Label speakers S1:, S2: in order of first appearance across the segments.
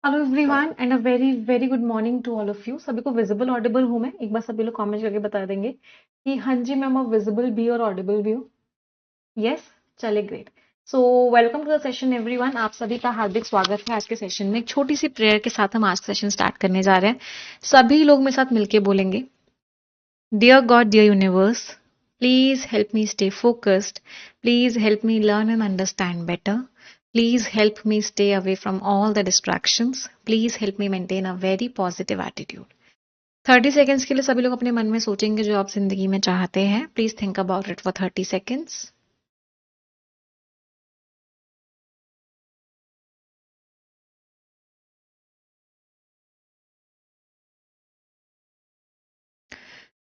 S1: Hello everyone and a very very good morning to all of you. सभी को visible Audible हूँ मैं? एक बार सभी लोग कमेंट करके बता देंगे कि हाँ जी मैम आप विजिबल भी और ऑडिबल भी हो। यस, चले great. So welcome to the session everyone. आप सभी का हार्दिक स्वागत है आज के सेशन में। एक छोटी सी प्रेयर के साथ हम आज का सेशन स्टार्ट करने जा रहे हैं। सभी लोग मेरे साथ मिलके बोलेंगे, dear God, dear universe, please help me stay focused. Please help me learn and understand better. Please help me stay away from all the distractions. Please help me maintain a very positive attitude. 30 seconds के लिए सभी लोग अपने मन में सोचेंगे जो आप जिंदगी में चाहते हैं. Please think about it for 30 seconds.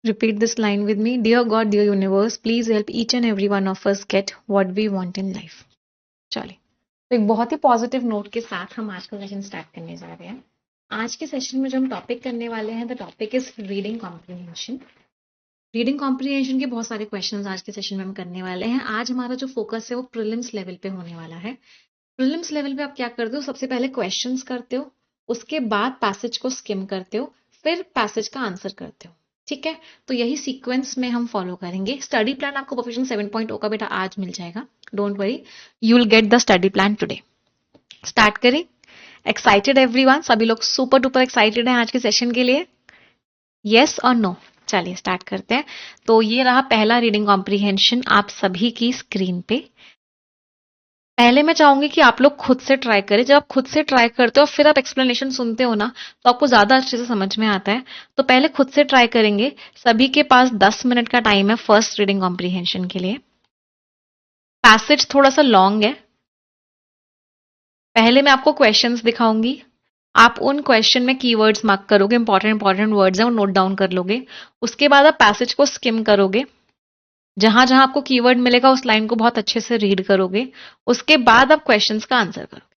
S1: Repeat this line with me. Dear God, dear universe, please help each and every one of us get what we want in life. चलिए, तो एक बहुत ही पॉजिटिव नोट के साथ हम आज का session start करने जा रहे हैं। आज के सेशन में जो हम टॉपिक करने वाले हैं, the topic is reading comprehension. Reading comprehension के बहुत सारे क्वेश्चंस आज के सेशन में हम करने वाले हैं। आज हमारा जो फोकस है वो प्रीलिम्स लेवल पे होने वाला है। प्रीलिम्स लेवल पे आप क्या करते हो? सबसे पहले क्वेश्चंस करते हो, उसके बाद पैसेज को स्किम करते हो, फिर पैसेज का आंसर करते हो। ठीक है, तो यही सीक्वेंस में हम फॉलो करेंगे। स्टडी प्लान आपको प्रोफेशनल 7.0 का बेटा आज मिल जाएगा। Don't worry, you will get the study plan today. Start करें? Excited everyone? सभी लोग सुपर डुपर एक्साइटेड हैं आज के सेशन के लिए? यस और नो? चलिए स्टार्ट करते हैं। तो ये रहा पहला रीडिंग कॉम्प्रिहेंशन आप सभी की स्क्रीन पे। पहले मैं चाहूंगी कि आप लोग खुद से ट्राई करें। जब आप खुद से ट्राई करते हो फिर आप एक्सप्लेनेशन सुनते हो ना, तो आपको ज्यादा अच्छे से समझ में आता है। तो पहले खुद से ट्राई करेंगे। सभी के पास 10 मिनट का टाइम है फर्स्ट रीडिंग कॉम्प्रिहेंशन के लिए। पैसेज थोड़ा सा लॉन्ग है। पहले मैं आपको क्वेश्चंस दिखाऊंगी। आप उन क्वेश्चन में कीवर्ड्स मार्क करोगे, इंपॉर्टेंट इंपॉर्टेंट वर्ड्स हैं वो नोट डाउन कर लोगे। उसके बाद आप पैसेज को स्किम करोगे। जहां जहां आपको कीवर्ड मिलेगा उस लाइन को बहुत अच्छे से रीड करोगे। उसके बाद आप क्वेश्चंस का आंसर करोगे।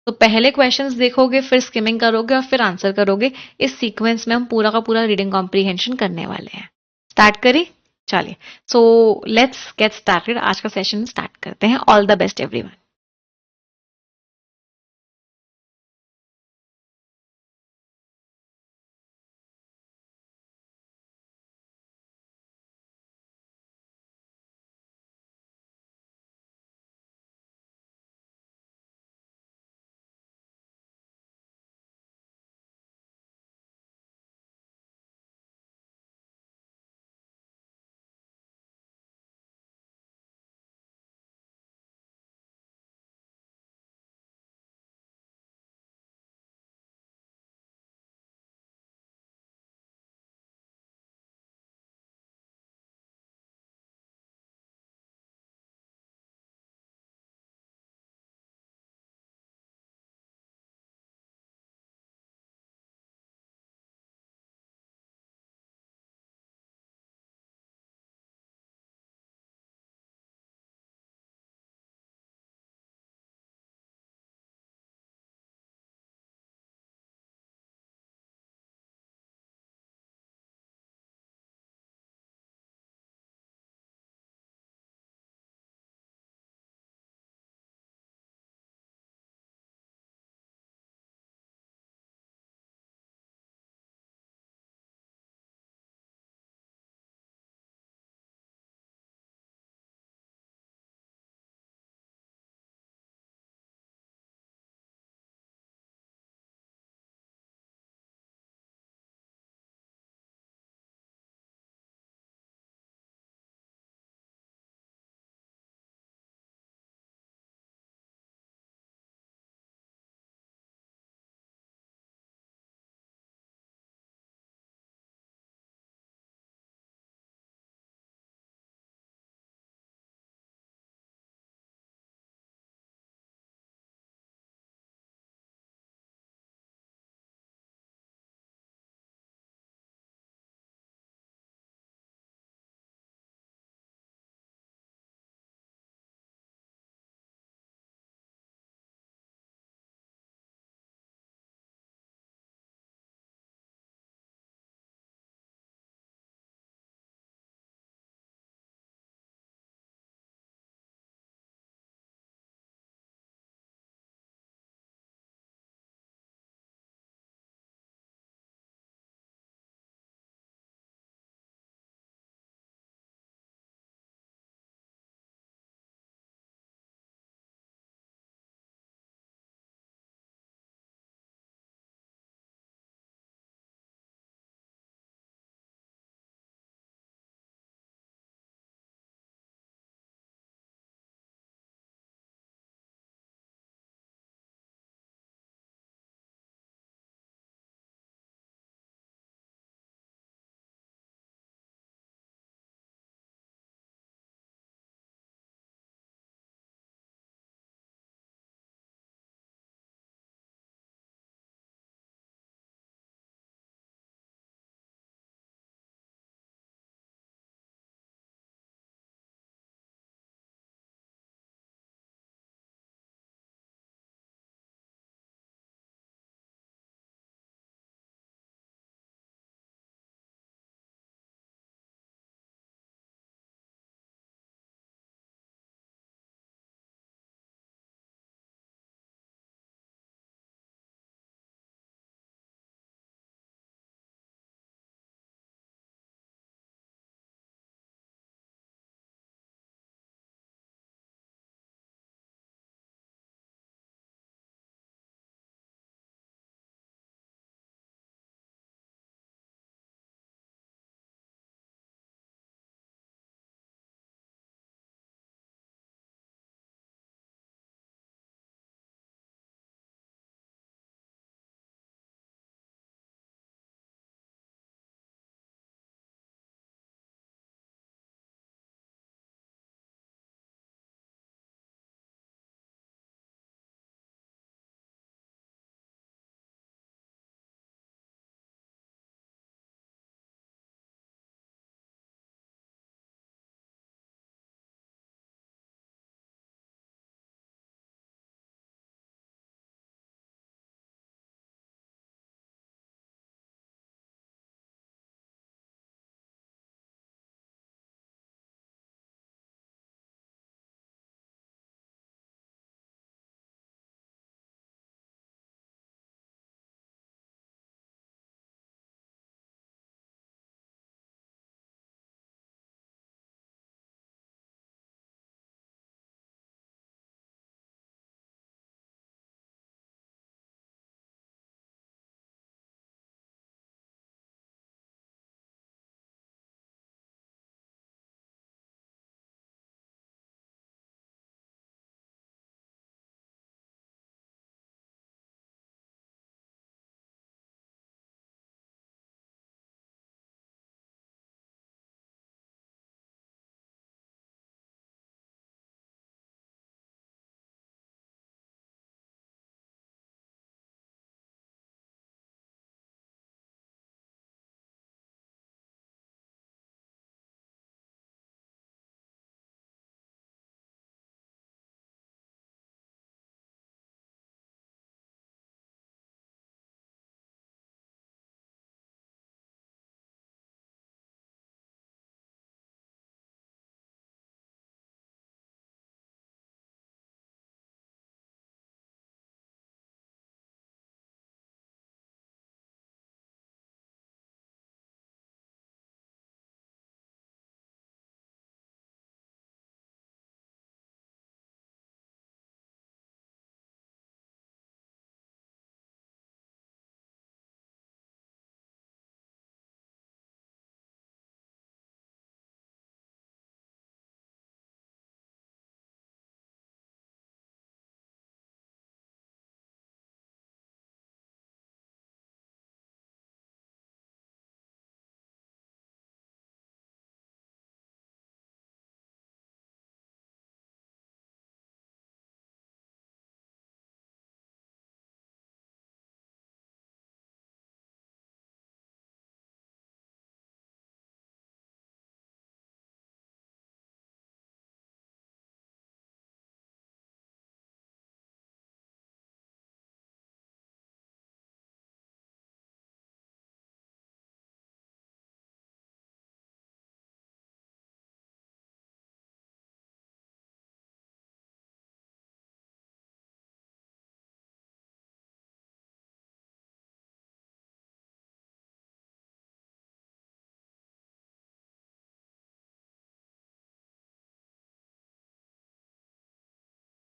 S1: तो पहले क्वेश्चंस देखोगे, फिर स्किमिंग करोगे और फिर आंसर करोगे। इस सीक्वेंस में हम पूरा का पूरा रीडिंग कॉम्प्रिहेंशन करने वाले हैं। स्टार्ट करें? चलिए, सो लेट्स गेट स्टार्टेड। आज का सेशन स्टार्ट करते हैं। All the best everyone.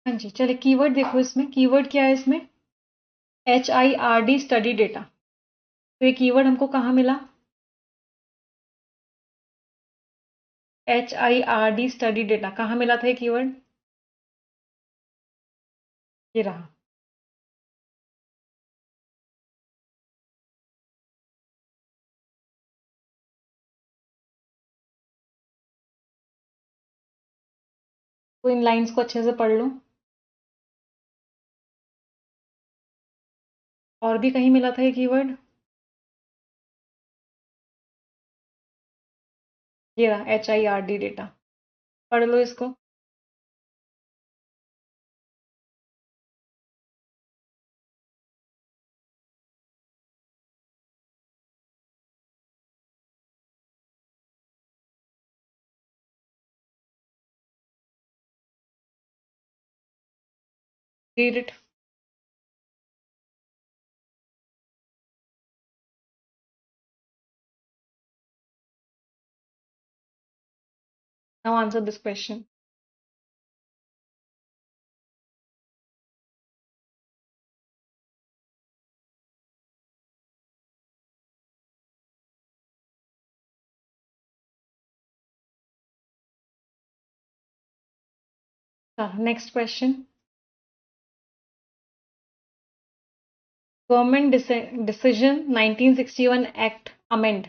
S1: हाँ जी, चलिए कीवर्ड देखो इसमें, कीवर्ड क्या है इसमें? HIRD study data. तो ये कीवर्ड हमको कहाँ मिला? HIRD स्टडी डेटा कहाँ मिला था ये कीवर्ड? ये रहा। तो इन लाइंस को अच्छे से पढ़ लो। और भी कहीं मिला था ये कीवर्ड? ये रहा HIRD डेटा। पढ़ लो इसको। Read it. Now answer this question. Next question. Government decision 1961 act amend.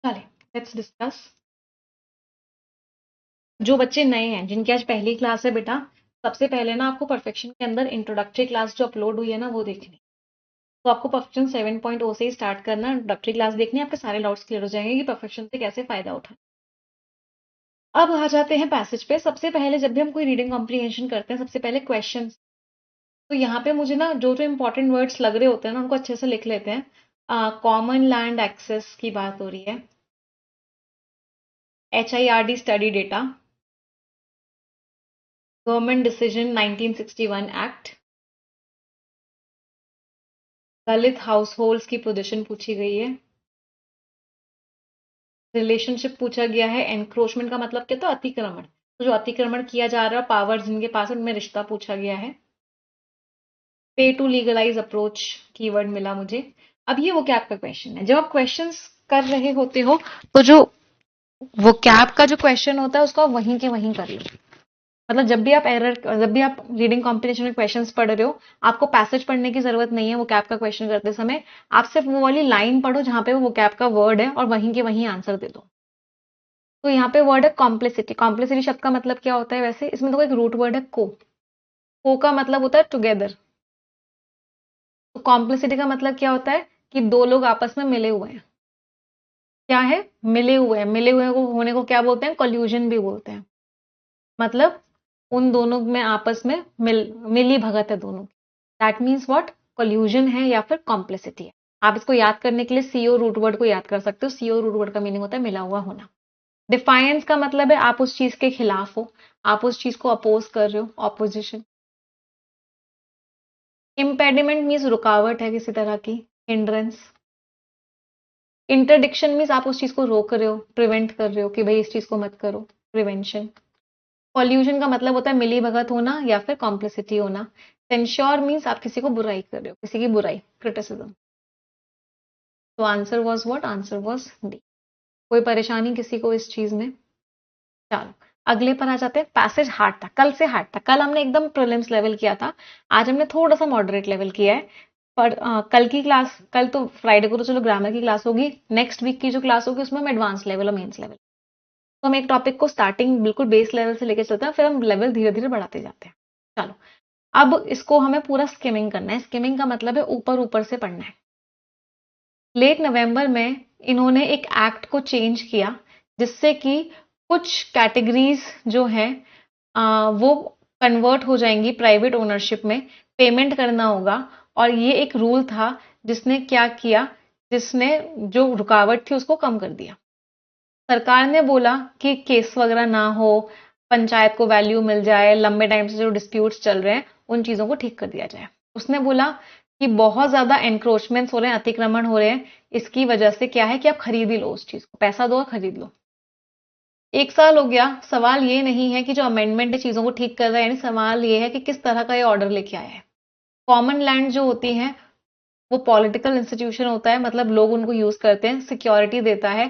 S1: चलिए लेट्स डिस्कस। जो बच्चे नए हैं, जिनकी आज पहली क्लास है बेटा, सबसे पहले ना आपको परफेक्शन के अंदर इंट्रोडक्टरी क्लास जो अपलोड हुई है ना वो देखनी। तो आपको परफेक्शन 7.0 से ही स्टार्ट करना, इंट्रोडक्टरी क्लास देखनी, आपके सारे डाउट्स क्लियर हो जाएंगे कि परफेक्शन से कैसे फायदा उठाना। अब आ जाते हैं पैसेज पे। सबसे पहले जब भी हम कोई रीडिंग कॉम्प्रिहेंशन करते हैं, सबसे पहले क्वेश्चन। तो यहाँ पे मुझे ना जो जो इंपॉर्टेंट वर्ड्स लग रहे होते हैं ना उनको अच्छे से लिख लेते हैं। कॉमन लैंड एक्सेस की बात हो रही है, HIRD study data, government decision 1961 act, Dalit households की पोजीशन पूछी गई है, रिलेशनशिप पूछा गया है, एनक्रोचमेंट का मतलब क्या था, अतिक्रमण, तो जो अतिक्रमण किया जा रहा है पावर जिनके पास है उनमें रिश्ता पूछा गया है, पे टू लीगलाइज अप्रोच कीवर्ड मिला मुझे। अब ये वो क्या आपका क्वेश्चन है, जब आप क्वेश्चंस कर रहे होते हो तो जो वो कैप का जो क्वेश्चन होता है उसको आप वहीं के वहीं कर लो। मतलब जब भी आप रीडिंग कॉम्पिटिशन में क्वेश्चंस पढ़ रहे हो, आपको पैसेज पढ़ने की जरूरत नहीं है वो कैप का क्वेश्चन करते समय, आप सिर्फ वो वाली लाइन पढ़ो जहां पे वो कैप का वर्ड है और वहीं के वहीं आंसर दे दो। तो यहाँ पे वर्ड है कॉम्प्लिसिटी। कॉम्प्लिसिटी शब्द का मतलब क्या होता है वैसे, इसमें तो एक रूट वर्ड है को का मतलब होता है टुगेदर। तो कॉम्प्लिसिटी का मतलब क्या होता है कि दो लोग आपस में मिले हुए हैं। क्या है, मिले हुए हैं। मिले हुए को होने को क्या बोलते हैं, कोल्यूजन भी बोलते हैं। मतलब उन दोनों में आपस में मिली भगत है दोनों। दैट मीन्स व्हाट, कोल्यूजन है या फिर कॉम्प्लिसिटी है। आप इसको याद करने के लिए सीओ रूट वर्ड को याद कर सकते हो। सीओ रूट वर्ड का मीनिंग होता है मिला हुआ होना। डिफाइंस का मतलब है आप उस चीज के खिलाफ हो, आप उस चीज को अपोज कर रहे हो, ऑपोजिशन। इम्पेडिमेंट मीन्स रुकावट है किसी तरह की, हिंड्रेंस। इंटरडिक्शन मीन्स आप उस चीज को रोक रहे हो, प्रिवेंट कर रहे हो कि भाई इस चीज को मत करो, प्रिवेंशन। कॉल्यूजन का मतलब होता है मिली भगत होना या फिर कॉम्प्लिसिटी होना। सेंश्योर मीन्स आप किसी को बुराई कर रहे हो, किसी की बुराई, क्रिटिसिज्म। तो answer was what, answer was D. कोई परेशानी किसी को इस चीज में? चलो अगले पर आ जाते हैं। पैसेज हार्ड था, कल से हार्ड था। कल हमने एकदम प्रीलिम्स लेवल किया था, आज हमने थोड़ा सा मॉडरेट लेवल किया है। पर कल की क्लास, कल तो फ्राइडे को तो चलो ग्रामर की क्लास होगी, नेक्स्ट वीक की जो क्लास होगी उसमें हम एडवांस लेवल और मेंस लेवल, तो हम एक टॉपिक को स्टार्टिंग बिल्कुल बेस लेवल से लेकर चलते हैं, फिर हम लेवल धीरे धीरे बढ़ाते जाते हैं। चलो अब इसको हमें पूरा स्किमिंग करना है। स्किमिंग का मतलब है ऊपर ऊपर से पढ़ना है। लेट नवंबर में इन्होंने एक एक्ट को चेंज किया जिससे कि कुछ कैटेगरीज जो है वो कन्वर्ट हो जाएंगी प्राइवेट ओनरशिप में, पेमेंट करना होगा। और ये एक रूल था जिसने क्या किया, जिसने जो रुकावट थी उसको कम कर दिया। सरकार ने बोला कि केस वगैरह ना हो, पंचायत को वैल्यू मिल जाए, लंबे टाइम से जो डिस्प्यूट्स चल रहे हैं उन चीजों को ठीक कर दिया जाए। उसने बोला कि बहुत ज्यादा एनक्रोचमेंट्स हो रहे हैं, अतिक्रमण हो रहे हैं, इसकी वजह से क्या है कि आप खरीद ही लो उस चीज को, पैसा दो और खरीद लो। एक साल हो गया, सवाल ये नहीं है कि जो अमेंडमेंट है चीजों को ठीक कर रहा है, यानी सवाल ये है कि किस तरह का ये ऑर्डर लेके आया है। कॉमन लैंड जो होती है वो पॉलिटिकल इंस्टीट्यूशन होता है, मतलब लोग उनको यूज करते हैं, सिक्योरिटी देता है,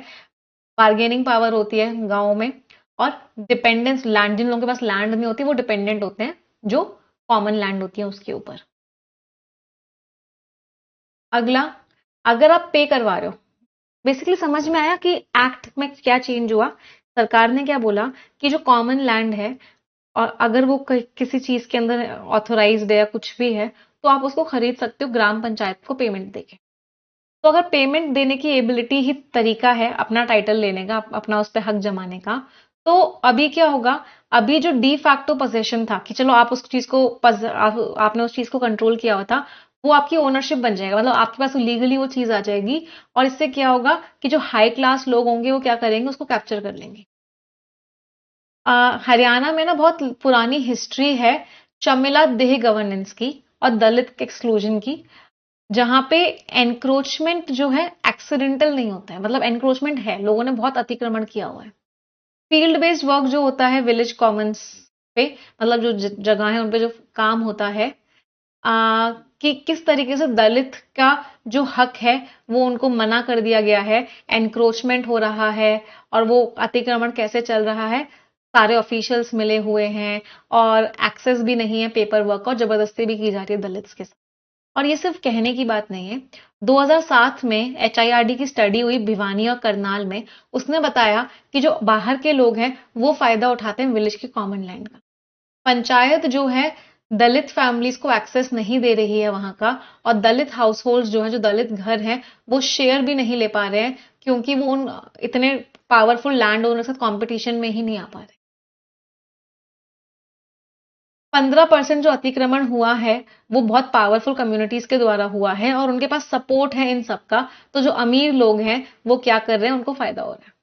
S1: बार्गेनिंग पावर होती है गाँव में। और डिपेंडेंस लैंड, जिन लोगों के पास लैंड नहीं होती वो डिपेंडेंट होते हैं जो कॉमन लैंड होती है उसके ऊपर। अगला, अगर आप पे करवा रहे हो, बेसिकली समझ में आया कि एक्ट में क्या चेंज हुआ। सरकार ने क्या बोला कि जो कॉमन लैंड है और अगर वो किसी चीज के अंदर ऑथोराइज्ड है या कुछ भी है तो आप उसको खरीद सकते हो ग्राम पंचायत को पेमेंट देके। तो अगर पेमेंट देने की एबिलिटी ही तरीका है अपना टाइटल लेने का, अपना उस पर हक जमाने का, तो अभी क्या होगा, अभी जो डी फैक्टो पोजीशन था कि चलो आप उस चीज को आपने उस चीज को कंट्रोल किया हुआ था, वो आपकी ओनरशिप बन जाएगा, मतलब आपके पास लीगली वो चीज आ जाएगी। और इससे क्या होगा कि जो हाई क्लास लोग होंगे वो क्या करेंगे, उसको कैप्चर कर लेंगे। हरियाणा में ना बहुत पुरानी हिस्ट्री है चमिला देह गवर्नेंस की और दलित एक्सक्लूजन की, जहां पे एनक्रोचमेंट जो है एक्सीडेंटल नहीं होता है, मतलब एनक्रोचमेंट है, लोगों ने बहुत अतिक्रमण किया हुआ है। फील्ड बेस्ड वर्क जो होता है विलेज कॉमन्स पे, मतलब जो जगह है उन पे जो काम होता है, कि किस तरीके से दलित का जो हक है वो उनको मना कर दिया गया है, एनक्रोचमेंट हो रहा है और वो अतिक्रमण कैसे चल रहा है, सारे ऑफिशियल्स मिले हुए हैं और एक्सेस भी नहीं है पेपर वर्क, और जबरदस्ती भी की जा रही है दलित्स के साथ। और ये सिर्फ कहने की बात नहीं है। 2007 में HIRD की स्टडी हुई भिवानी और करनाल में, उसने बताया कि जो बाहर के लोग हैं वो फायदा उठाते हैं विलेज के कॉमन लैंड का। पंचायत जो है दलित फैमिलीज को एक्सेस नहीं दे रही है वहां का, और दलित हाउस होल्ड जो है, जो दलित घर हैं, वो शेयर भी नहीं ले पा रहे हैं क्योंकि वो उन इतने पावरफुल लैंड ओनर के साथ कॉम्पिटिशन में ही नहीं आ पा रहे। 15% जो अतिक्रमण हुआ है वो बहुत पावरफुल कम्युनिटीज के द्वारा हुआ है और उनके पास सपोर्ट है इन सबका, तो जो अमीर लोग हैं वो क्या कर रहे हैं, उनको फायदा हो रहा है।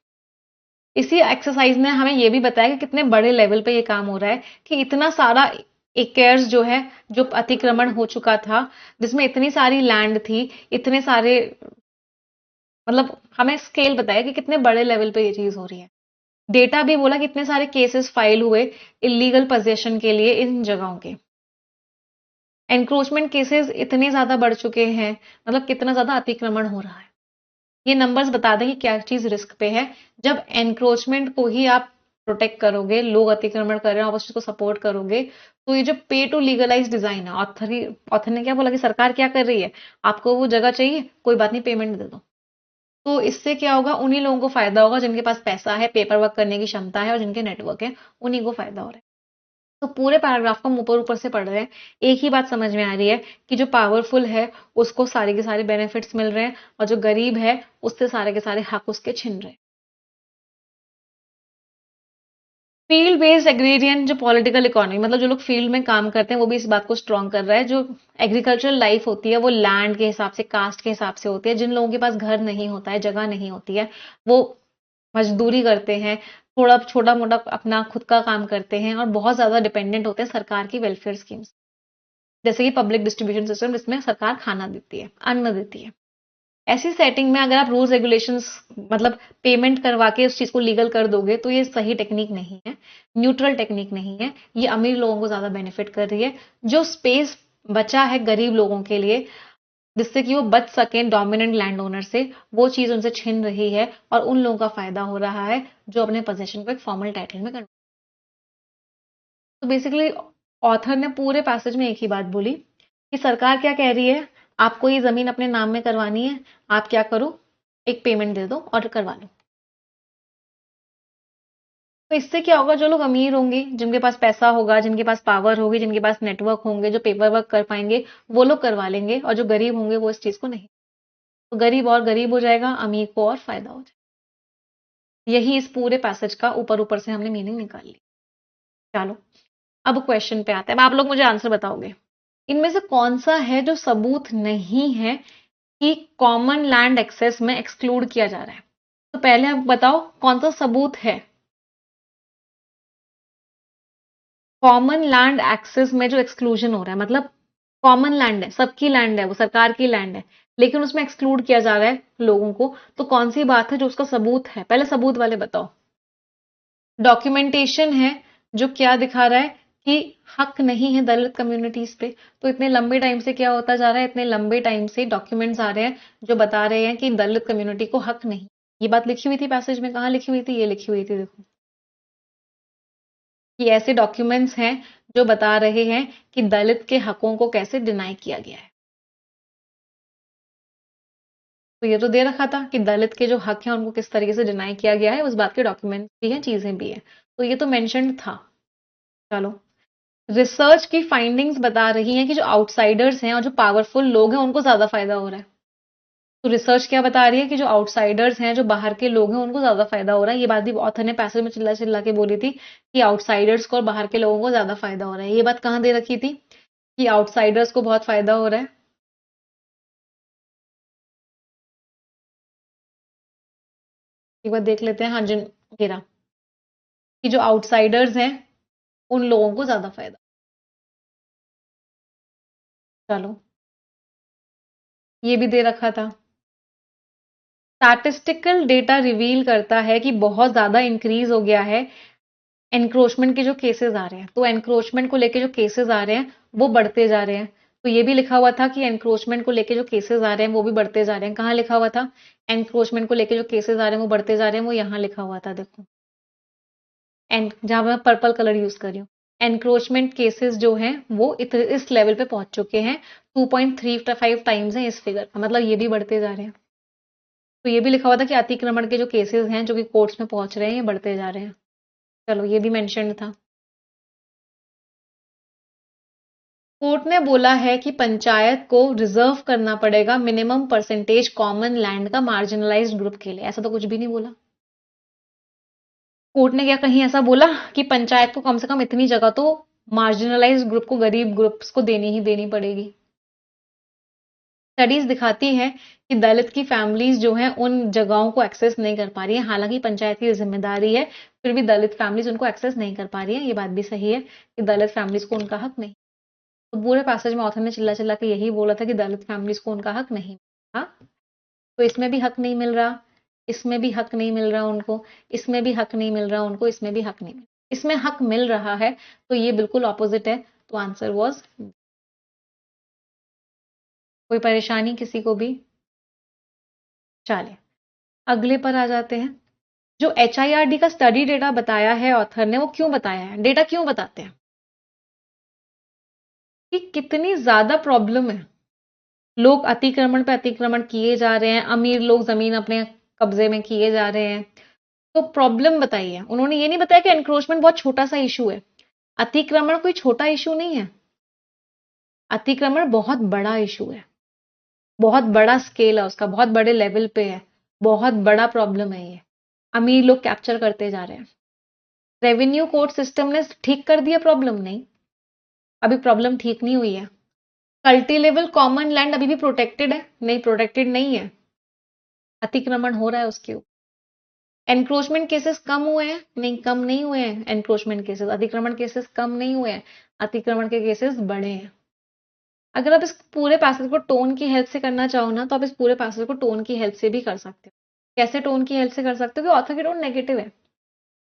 S1: इसी एक्सरसाइज ने हमें ये भी बताया कि कितने बड़े लेवल पे ये काम हो रहा है कि इतना सारा एकर्स जो है जो अतिक्रमण हो चुका था, जिसमें इतनी सारी लैंड थी, इतने सारे, मतलब हमें स्केल बताया कि कितने बड़े लेवल पे ये चीज हो रही है। डेटा भी बोला कि इतने सारे केसेस फाइल हुए इलीगल पोजेशन के लिए इन जगहों के। एनक्रोचमेंट केसेस इतने ज्यादा बढ़ चुके हैं, मतलब कितना ज्यादा अतिक्रमण हो रहा है। ये नंबर्स बता दें कि क्या चीज रिस्क पे है। जब एनक्रोचमेंट को ही आप प्रोटेक्ट करोगे, लोग अतिक्रमण कर रहे हैं, आप उस चीज को सपोर्ट करोगे, तो ये जो पे टू लीगलाइज डिजाइन है, ऑथर ने क्या बोला कि सरकार क्या कर रही है, आपको वो जगह चाहिए, कोई बात नहीं, पेमेंट दे दो। तो इससे क्या होगा, उन्हीं लोगों को फायदा होगा जिनके पास पैसा है, पेपर वर्क करने की क्षमता है और जिनके नेटवर्क है, उन्हीं को फायदा हो रहा है। तो पूरे पैराग्राफ को हम ऊपर ऊपर से पढ़ रहे हैं, एक ही बात समझ में आ रही है कि जो पावरफुल है उसको सारे के सारे बेनिफिट्स मिल रहे हैं और जो गरीब है उससे सारे के सारे हक उसके छिन रहे हैं। फील्ड बेस्ड एग्रेरियन जो पॉलिटिकल इकोनॉमी, मतलब जो लोग फील्ड में काम करते हैं वो भी इस बात को स्ट्रॉन्ग कर रहा है। जो एग्रीकल्चरल लाइफ होती है वो लैंड के हिसाब से, कास्ट के हिसाब से होती है। जिन लोगों के पास घर नहीं होता है, जगह नहीं होती है, वो मजदूरी करते हैं, थोड़ा छोटा मोटा अपना खुद का काम करते हैं और बहुत ज्यादा डिपेंडेंट होते हैं सरकार की वेलफेयर स्कीम्स, जैसे कि पब्लिक डिस्ट्रीब्यूशन सिस्टम, जिसमें सरकार खाना देती है, अन्न देती है। ऐसी सेटिंग में अगर आप रूल्स रेगुलेशंस, मतलब पेमेंट करवा के उस चीज को लीगल कर दोगे, तो ये सही टेक्निक नहीं है, न्यूट्रल टेक्निक नहीं है। ये अमीर लोगों को ज्यादा बेनिफिट कर रही है। जो स्पेस बचा है गरीब लोगों के लिए, जिससे कि वो बच सके डोमिनेंट लैंड ओनर से, वो चीज उनसे छिन रही है और उन लोगों का फायदा हो रहा है जो अपने पोजेशन को एक फॉर्मल टाइटल में कर। तो बेसिकली ऑथर ने पूरे पैसेज में एक ही बात बोली कि सरकार क्या कह रही है, आपको ये जमीन अपने नाम में करवानी है, आप क्या करो, एक पेमेंट दे दो और करवा लो। तो इससे क्या होगा, जो लोग अमीर होंगे, जिनके पास पैसा होगा, जिनके पास पावर होगी, जिनके पास नेटवर्क होंगे, जो पेपर वर्क कर पाएंगे, वो लोग करवा लेंगे, और जो गरीब होंगे वो इस चीज को नहीं। तो गरीब और गरीब हो जाएगा, अमीर को और फायदा हो जाएगा। यही इस पूरे पैसेज का ऊपर ऊपर से हमने मीनिंग निकाल ली। चलो अब क्वेश्चन पे आते हैं, अब आप लोग मुझे आंसर बताओगे। इनमें से कौन सा है जो सबूत नहीं है कि कॉमन लैंड एक्सेस में एक्सक्लूड किया जा रहा है? तो पहले आप बताओ कौन सा सबूत है कॉमन लैंड एक्सेस में जो एक्सक्लूजन हो रहा है। मतलब कॉमन लैंड है, सबकी लैंड है, वो सरकार की लैंड है, लेकिन उसमें एक्सक्लूड किया जा रहा है लोगों को। तो कौन सी बात है जो उसका सबूत है? पहले सबूत वाले बताओ। डॉक्यूमेंटेशन है जो क्या दिखा रहा है कि हक नहीं है दलित कम्युनिटीज पे। तो इतने लंबे टाइम से क्या होता जा रहा है, इतने लंबे टाइम से डॉक्यूमेंट्स आ रहे हैं जो बता रहे हैं कि दलित कम्युनिटी को हक नहीं। ये बात लिखी हुई थी पैसेज में, कहाँ लिखी हुई थी? ये लिखी हुई थी, देखो कि ऐसे डॉक्यूमेंट्स हैं जो बता रहे हैं कि दलित के हकों को कैसे डिनाई किया गया है। तो ये तो दे रखा था कि दलित के जो हक हैं उनको किस तरीके से डिनाई किया गया है, उस बात के डॉक्यूमेंट्स भी हैं, चीजें भी हैं। तो ये तो मेंशन्ड था। चलो, रिसर्च की फाइंडिंग्स बता रही हैं कि जो आउटसाइडर्स हैं और जो पावरफुल लोग हैं उनको ज्यादा फायदा हो रहा है। तो रिसर्च क्या बता रही है कि जो आउटसाइडर्स हैं, जो बाहर के लोग हैं, उनको ज्यादा फायदा हो रहा है। ये बात भी ऑथर ने पैसेज में चिल्ला चिल्ला के बोली थी कि आउटसाइडर्स को और बाहर के लोगों को ज्यादा फायदा हो रहा है। ये बात कहाँ दे रखी थी कि आउटसाइडर्स को बहुत फायदा हो रहा है? एक बार देख लेते हैं। हाँ, जिन गिरा कि जो आउटसाइडर्स हैं उन लोगों को ज्यादा फायदा। चलो, ये भी दे रखा था। स्टैटिस्टिकल डेटा रिवील करता है कि बहुत ज्यादा इंक्रीज हो गया है एनक्रोचमेंट के जो केसेस आ रहे हैं। तो एनक्रोचमेंट को लेके जो केसेस आ रहे हैं वो बढ़ते जा रहे हैं। तो ये भी लिखा हुआ था कि एनक्रोचमेंट को लेके जो केसेस आ रहे हैं वो भी बढ़ते जा रहे हैं। कहाँ लिखा हुआ था? एनक्रोचमेंट को लेके जो केसेस आ रहे हैं वो बढ़ते जा रहे हैं, वो यहाँ लिखा हुआ था, देखो। एंड जहां मैं पर्पल कलर यूज कर रही हूँ, एनक्रोचमेंट केसेस जो हैं वो इस लेवल पे पहुंच चुके हैं। 2.35 टाइम्स है इस फिगर का, मतलब ये भी बढ़ते जा रहे हैं। तो ये भी लिखा हुआ था कि अतिक्रमण के जो केसेस हैं जो कि कोर्ट्स में पहुंच रहे हैं, ये बढ़ते जा रहे हैं। चलो, ये भी मेंशन था। कोर्ट ने बोला है कि पंचायत को रिजर्व करना पड़ेगा मिनिमम परसेंटेज कॉमन लैंड का मार्जिनलाइज्ड ग्रुप के लिए। ऐसा तो कुछ भी नहीं बोला। कोर्ट ने क्या कहीं ऐसा बोला कि पंचायत को कम से कम इतनी जगह तो मार्जिनलाइज्ड ग्रुप को, गरीब ग्रुप्स को देनी ही देनी पड़ेगी। स्टडीज दिखाती हैं कि दलित की फैमिलीज जो हैं उन जगहों को एक्सेस नहीं कर पा रही है, हालांकि पंचायत की जिम्मेदारी है, फिर भी दलित फैमिलीज उनको एक्सेस नहीं कर पा रही है। ये बात भी सही है कि दलित फैमिलीज को उनका हक नहीं। तो पूरे पैसेज में ऑथर ने चिल्ला चिल्ला के यही बोला था कि दलित फैमिलीज को उनका हक नहीं मिला। तो इसमें भी हक नहीं मिल रहा, इसमें भी हक नहीं मिल रहा उनको, इसमें भी हक नहीं मिल रहा उनको, इसमें भी हक नहीं मिल, इसमें हक मिल रहा है, तो ये बिल्कुल ऑपोजिट है। तो आंसर वॉज। कोई परेशानी किसी को भी? चलिए अगले पर आ जाते हैं। जो HIRD का स्टडी डेटा बताया है ऑथर ने, वो क्यों बताया है? डेटा क्यों बताते हैं कि कितनी ज्यादा प्रॉब्लम है, लोग अतिक्रमण पे अतिक्रमण किए जा रहे हैं, अमीर लोग जमीन अपने कब्जे में किए जा रहे हैं। तो प्रॉब्लम बताइए। उन्होंने ये नहीं बताया कि एनक्रोचमेंट बहुत छोटा सा इशू है। अतिक्रमण कोई छोटा इशू नहीं है, अतिक्रमण बहुत बड़ा इशू है, बहुत बड़ा स्केल है उसका, बहुत बड़े लेवल पे है, बहुत बड़ा प्रॉब्लम है ये। अमीर लोग कैप्चर करते जा रहे हैं। रेवेन्यू कोर्ट सिस्टम ने ठीक कर दिया प्रॉब्लम? नहीं, अभी प्रॉब्लम ठीक नहीं हुई है। कल्टीलेबल कॉमन लैंड अभी भी प्रोटेक्टेड है? नहीं, प्रोटेक्टेड नहीं है, अतिक्रमण हो रहा है उसके ऊपर। एनक्रोचमेंट केसेस कम हुए हैं? नहीं, कम नहीं हुए हैं एनक्रोचमेंट केसेस, अतिक्रमण केसेस कम नहीं हुए हैं, अतिक्रमण के केसेस बढ़े हैं। अगर आप इस पूरे पैसेज को टोन की हेल्प से करना चाहो ना, तो आप इस पूरे पैसेज को टोन की हेल्प से भी कर सकते हो। कैसे टोन की हेल्प से कर सकते हो? कि ऑथर की टोन नेगेटिव है,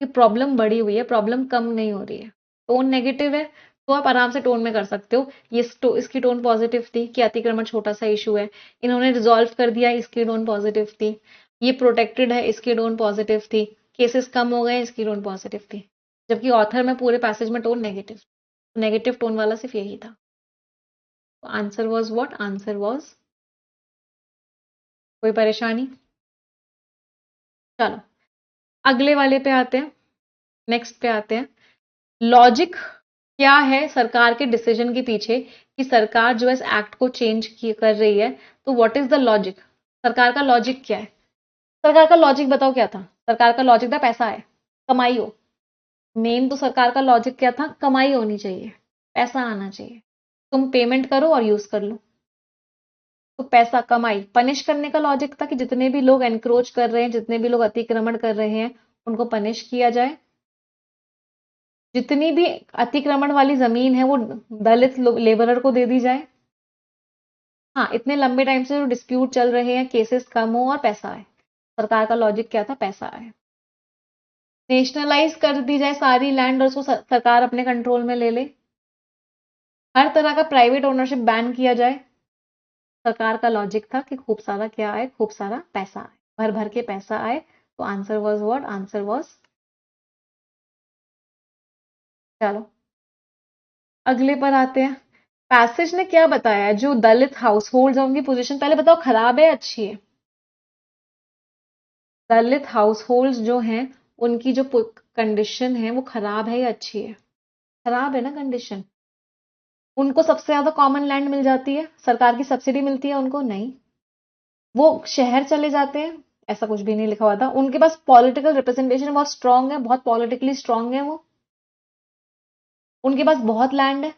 S1: कि प्रॉब्लम बढ़ी हुई है, प्रॉब्लम कम नहीं हो रही है, टोन नेगेटिव है, तो आप आराम से टोन में कर सकते हो। ये इसकी टोन पॉजिटिव थी कि अतिक्रमण छोटा सा इशू है, इन्होंने रिजॉल्व कर दिया, इसकी टोन पॉजिटिव थी। ये प्रोटेक्टेड है, इसकी टोन पॉजिटिव थी। केसेस कम हो गए, इसकी टोन पॉजिटिव थी। जबकि ऑथर में पूरे पैसेज में टोन नेगेटिव, नेगेटिव टोन वाला सिर्फ यही था। Answer was what? Answer was. कोई परेशानी? चलो अगले वाले पे आते हैं, नेक्स्ट पे आते हैं। लॉजिक क्या है सरकार के डिसीजन के पीछे कि सरकार जो है इस एक्ट को चेंज कर रही है? तो व्हाट इज द लॉजिक? सरकार का लॉजिक क्या है? सरकार का लॉजिक बताओ क्या था? सरकार का लॉजिक था पैसा है, कमाई हो। मेन तो सरकार का लॉजिक क्या था? कमाई होनी चाहिए, पैसा आना चाहिए, तुम पेमेंट करो और यूज कर लो। तो पैसा, कमाई, पनिश करने का लॉजिक था कि जितने भी लोग एनक्रोच कर रहे हैं, जितने भी लोग अतिक्रमण कर रहे हैं, उनको पनिश किया जाए। जितनी भी अतिक्रमण वाली जमीन है वो दलित लेबरर को दे दी जाए। हाँ, इतने लंबे टाइम से जो डिस्प्यूट चल रहे हैं, केसेस कम हो और पैसा आए। सरकार का लॉजिक क्या था? पैसा आए। नेशनलाइज कर दी जाए सारी लैंड और उसको सरकार अपने कंट्रोल में ले ले। हर तरह का प्राइवेट ओनरशिप बैन किया जाए। सरकार का लॉजिक था कि खूब सारा क्या आए? खूब सारा पैसा आए, भर भर के पैसा आए। तो answer was what? Answer was. चलो अगले पर आते हैं। पैसेज ने क्या बताया है? जो दलित हाउस होल्ड है उनकी पोजीशन पहले बताओ, खराब है अच्छी है? दलित हाउस होल्ड जो हैं उनकी जो कंडीशन है वो खराब है या अच्छी है? खराब है ना कंडीशन। उनको सबसे ज्यादा कॉमन लैंड मिल जाती है, सरकार की सब्सिडी मिलती है उनको? नहीं। वो शहर चले जाते हैं, ऐसा कुछ भी नहीं लिखा हुआ था। उनके पास पॉलिटिकल रिप्रेजेंटेशन बहुत स्ट्रांग है, बहुत पॉलिटिकली स्ट्रांग है वो। उनके पास बहुत लैंड है,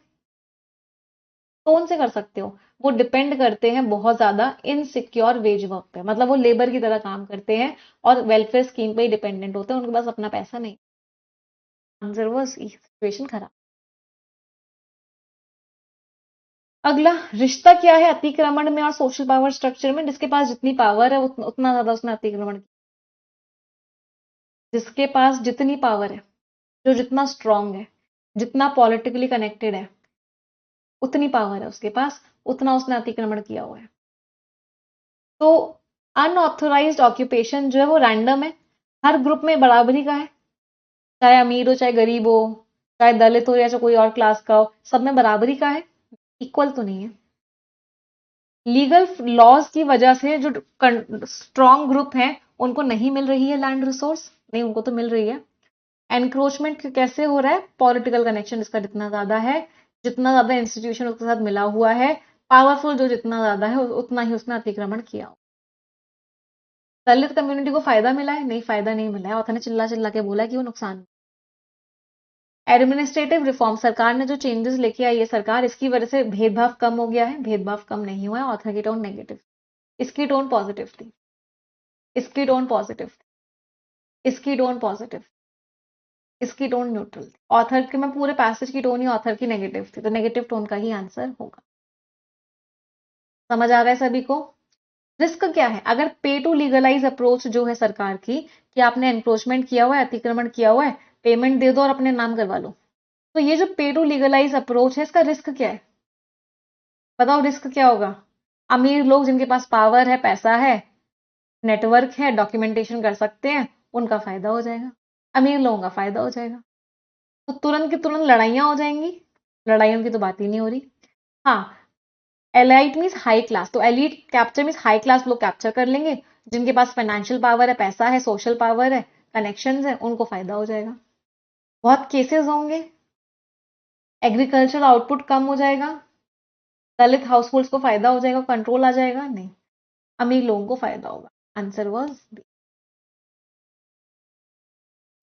S1: तो उनसे कर सकते हो। वो डिपेंड करते हैं बहुत ज्यादा इनसिक्योर वेज वर्क पे, मतलब वो लेबर की तरह काम करते हैं और वेलफेयर स्कीम पे ही डिपेंडेंट होते हैं, उनके पास अपना पैसा नहीं। आंसर वो सिचुएशन खराब। अगला रिश्ता क्या है अतिक्रमण में और सोशल पावर स्ट्रक्चर में? जिसके पास जितनी पावर है उतना ज्यादा उसने अतिक्रमण किया। जिसके पास जितनी पावर है, जो जितना स्ट्रांग है, जितना पॉलिटिकली कनेक्टेड है, उतनी पावर है उसके पास, उतना उसने अतिक्रमण किया हुआ है। तो अनऑथोराइज्ड ऑक्यूपेशन जो है वो रैंडम है, हर ग्रुप में बराबरी का है, चाहे अमीर हो चाहे गरीब हो, चाहे दलित हो या चाहे कोई और क्लास का हो, सब में बराबरी का है, इक्वल तो नहीं है। लीगल लॉज की वजह से जो स्ट्रॉन्ग ग्रुप हैं उनको नहीं मिल रही है लैंड रिसोर्स, नहीं उनको तो मिल रही है। एनक्रोचमेंट कैसे हो रहा है? पॉलिटिकल कनेक्शन इसका जितना ज्यादा है, जितना ज्यादा इंस्टीट्यूशन उसके साथ मिला हुआ है, पावरफुल जो जितना ज्यादा है उतना ही उसने अतिक्रमण किया। दलित कम्युनिटी को फायदा मिला है? नहीं, फायदा नहीं मिला है। ऑथर ने चिल्ला चिल्ला के बोला कि वो नुकसान। एडमिनिस्ट्रेटिव रिफॉर्म, सरकार ने जो चेंजेस लेके आई है सरकार, इसकी वजह से भेदभाव कम हो गया है। भेदभाव कम नहीं हुआ है। ऑथर की टोन नेगेटिव, इसकी टोन पॉजिटिव थी, इसकी टोन पॉजिटिव, इसकी टोन पॉजिटिव, इसकी टोन न्यूट्रल थी। ऑथर के, मैं पूरे पैसेज की टोन ही ऑथर की नेगेटिव थी, तो नेगेटिव टोन का ही आंसर होगा। समझ आ रहा है सभी को? रिस्क क्या है? अगर पे टू लीगलाइज अप्रोच जो है सरकार की, कि आपने एनक्रोचमेंट किया हुआ है, अतिक्रमण किया हुआ है, पेमेंट दे दो और अपने नाम करवा लो, तो ये जो पे टू लीगलाइज अप्रोच है, इसका रिस्क क्या है? बताओ रिस्क क्या होगा? अमीर लोग जिनके पास पावर है, पैसा है, नेटवर्क है, डॉक्यूमेंटेशन कर सकते हैं, उनका फायदा हो जाएगा, अमीर लोगों का फायदा हो जाएगा। तो तुरंत की तुरंत लड़ाइयां हो जाएंगी। लड़ाइयों की तो बात ही नहीं हो रही। हाँ, एलाइट मीन्स हाई क्लास, तो elite capture means high class लोग कैप्चर कर लेंगे। जिनके पास फाइनेंशियल पावर है, पैसा है, सोशल पावर है, कनेक्शंस है, उनको फायदा हो जाएगा। बहुत केसेस होंगे। एग्रीकल्चर आउटपुट कम हो जाएगा, दलित हाउसहोल्ड्स को फायदा हो जाएगा, कंट्रोल आ जाएगा? नहीं, अमीर लोगों को फायदा होगा। Answer was B.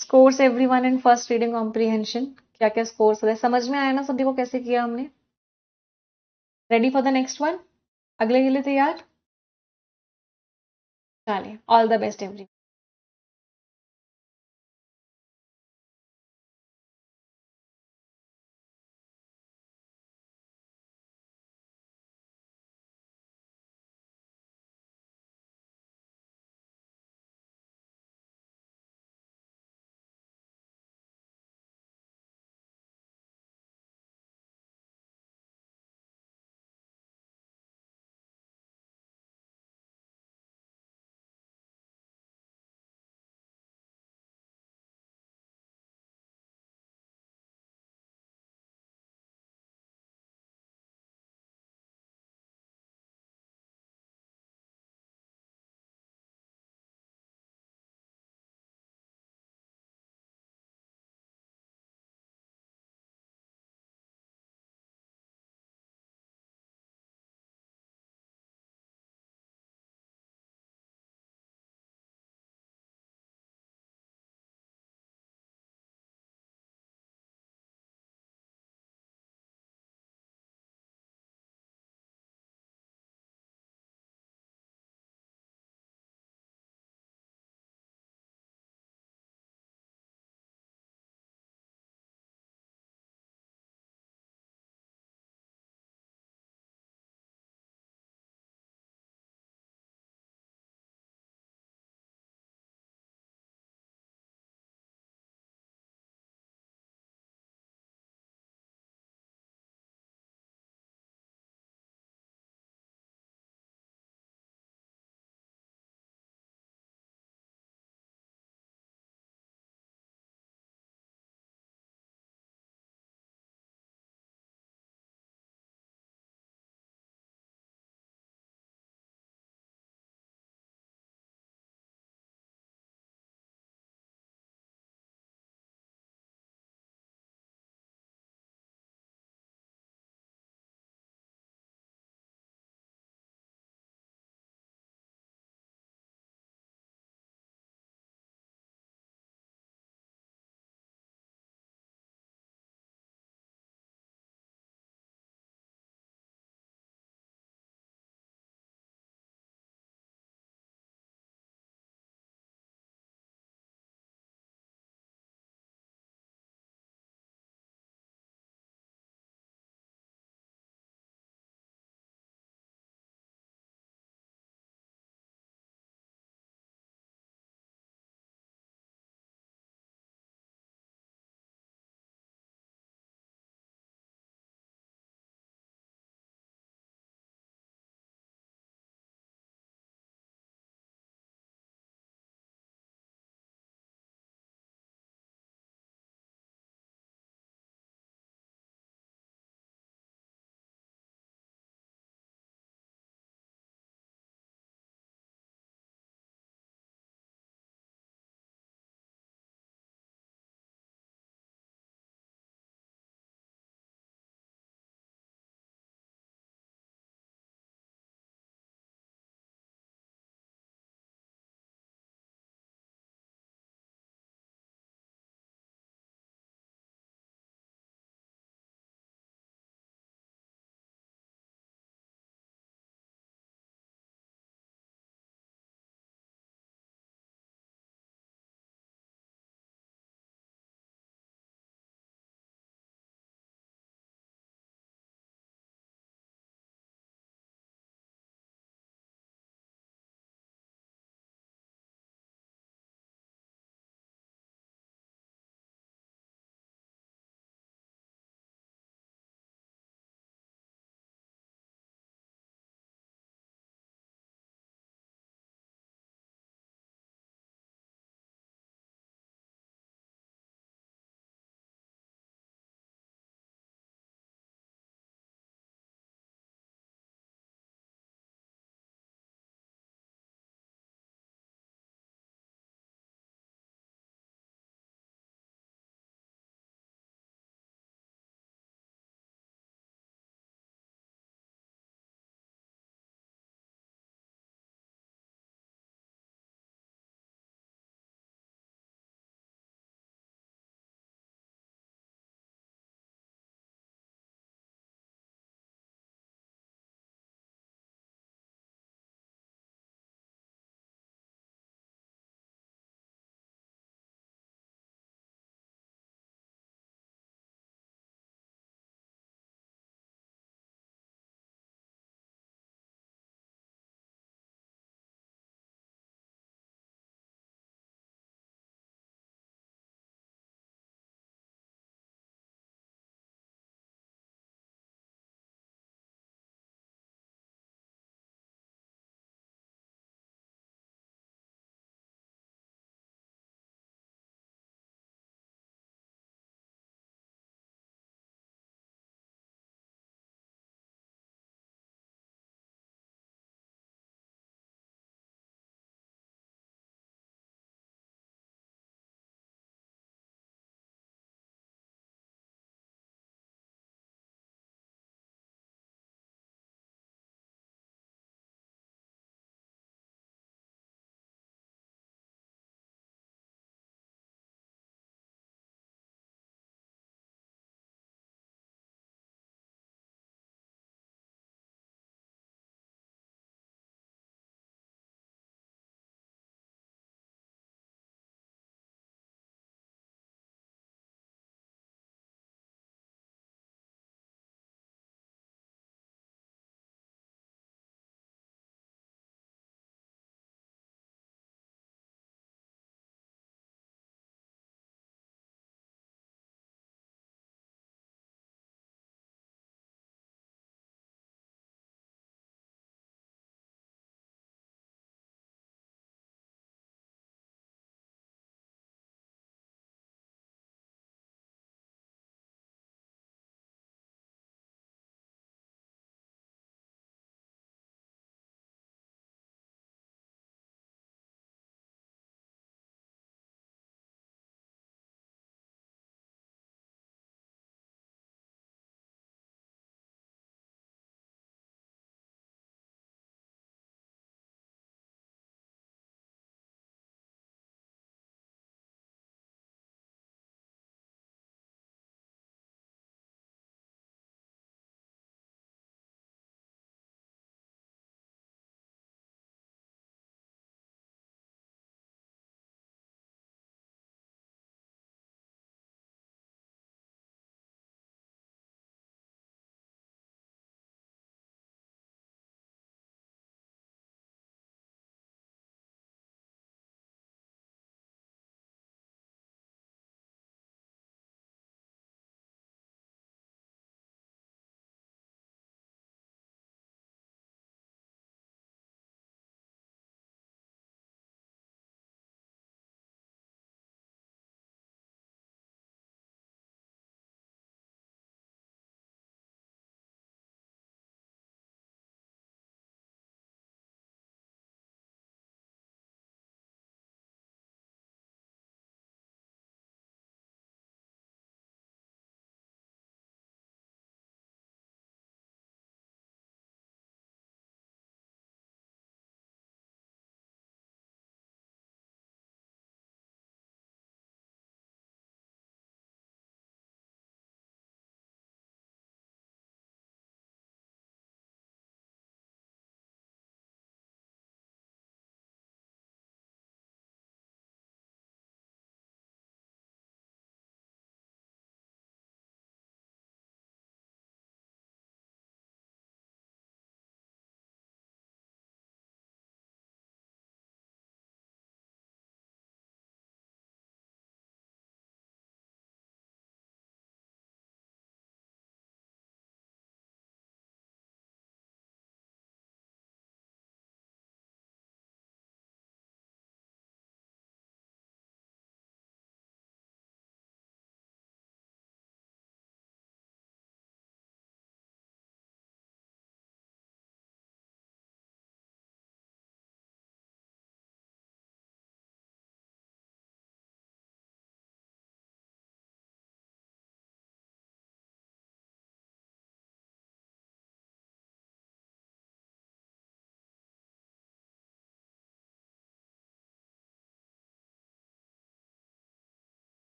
S1: Scores everyone in first reading comprehension. क्या क्या स्कोर्स रहे, समझ में आया ना सभी को कैसे किया हमने? Ready for the next one? अगले के लिए तैयार? चलिए, ऑल द बेस्ट एवरी।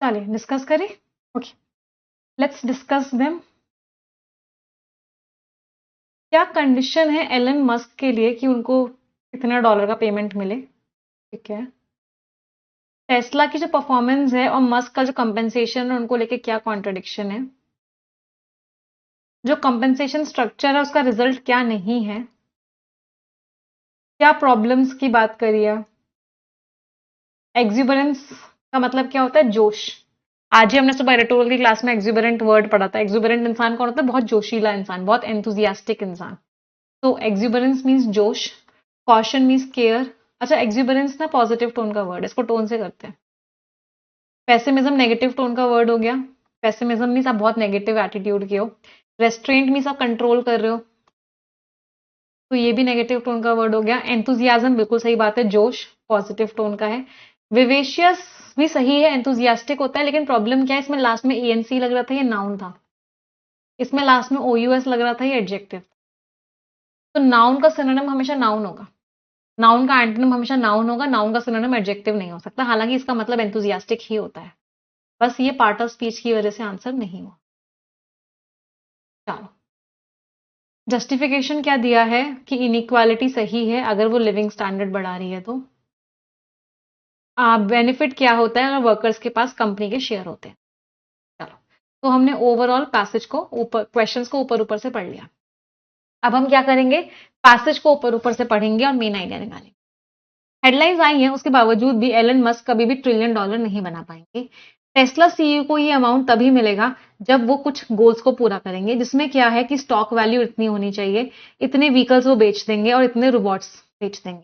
S1: चलिए डिस्कस करें. Okay, let's discuss them. क्या कंडीशन है एलन मस्क के लिए कि उनको कितना डॉलर का पेमेंट मिले? ठीक है. टेस्ला की जो परफॉर्मेंस है और मस्क का जो कंपेंसेशन है उनको लेके क्या कॉन्ट्रडिक्शन है? जो कंपेंसेशन स्ट्रक्चर है उसका रिजल्ट क्या नहीं है? क्या प्रॉब्लम्स की बात करी है? एक्सुबरेंस का मतलब क्या होता है? जोश. आज ही हमने सुबह इलेक्टोरल की क्लास में एक्सुबरेंट वर्ड पढ़ा था. एक्सुबरेंट इंसान कौन होता है? बहुत जोशीला इंसान, बहुत एंथुजियास्टिक इंसान. तो एक्सुबरेंस मीन्स जोश. Caution means care. अच्छा, एक्सुबरेंस ना पॉजिटिव टोन का वर्ड है, इसको टोन से करते हैं. पेसिमिज्म नेगेटिव टोन का वर्ड हो गया. पेसिमिज्म मीन्स आप बहुत नेगेटिव एटीट्यूड के हो. रेस्ट्रेंट मीन्स आप कंट्रोल कर रहे हो, तो ये भी नेगेटिव टोन का वर्ड हो गया. एंथुजियाज्म बिल्कुल सही बात है, जोश पॉजिटिव टोन का है. विवेशियस भी सही है, एंथुजियास्टिक होता है, लेकिन प्रॉब्लम क्या है, इसमें लास्ट में एएनसी लग रहा था, ये नाउन था. इसमें लास्ट में ओयूएस लग रहा था, ये एडजेक्टिव. तो नाउन का सिनोनिम हमेशा नाउन होगा. नाउन का एंटोनिम हमेशा नाउन होगा. नाउन का सिनोनिम एडजेक्टिव नहीं हो सकता, हालांकि इसका मतलब एंथुजियास्टिक ही होता है. बस ये पार्ट ऑफ स्पीच की वजह से आंसर नहीं हुआ. चलो, जस्टिफिकेशन क्या दिया है कि इनइक्वालिटी सही है अगर वो लिविंग स्टैंडर्ड बढ़ा रही है. तो बेनिफिट क्या होता है अगर वर्कर्स के पास कंपनी के शेयर होते हैं. चलो, तो हमने ओवरऑल पैसेज को ऊपर, क्वेश्चंस को ऊपर ऊपर से पढ़ लिया. अब हम क्या करेंगे? पैसेज को ऊपर ऊपर से पढ़ेंगे और मेन आइडिया निकालेंगे. हेडलाइंस आई हैं, उसके बावजूद भी एलन मस्क कभी भी $1 ट्रिलियन नहीं बना पाएंगे. टेस्ला सीईओ को ये अमाउंट तभी मिलेगा जब वो कुछ गोल्स को पूरा करेंगे, जिसमें क्या है कि स्टॉक वैल्यू इतनी होनी चाहिए, इतने व्हीकल्स वो बेच देंगे और इतने रोबोट्स बेच देंगे.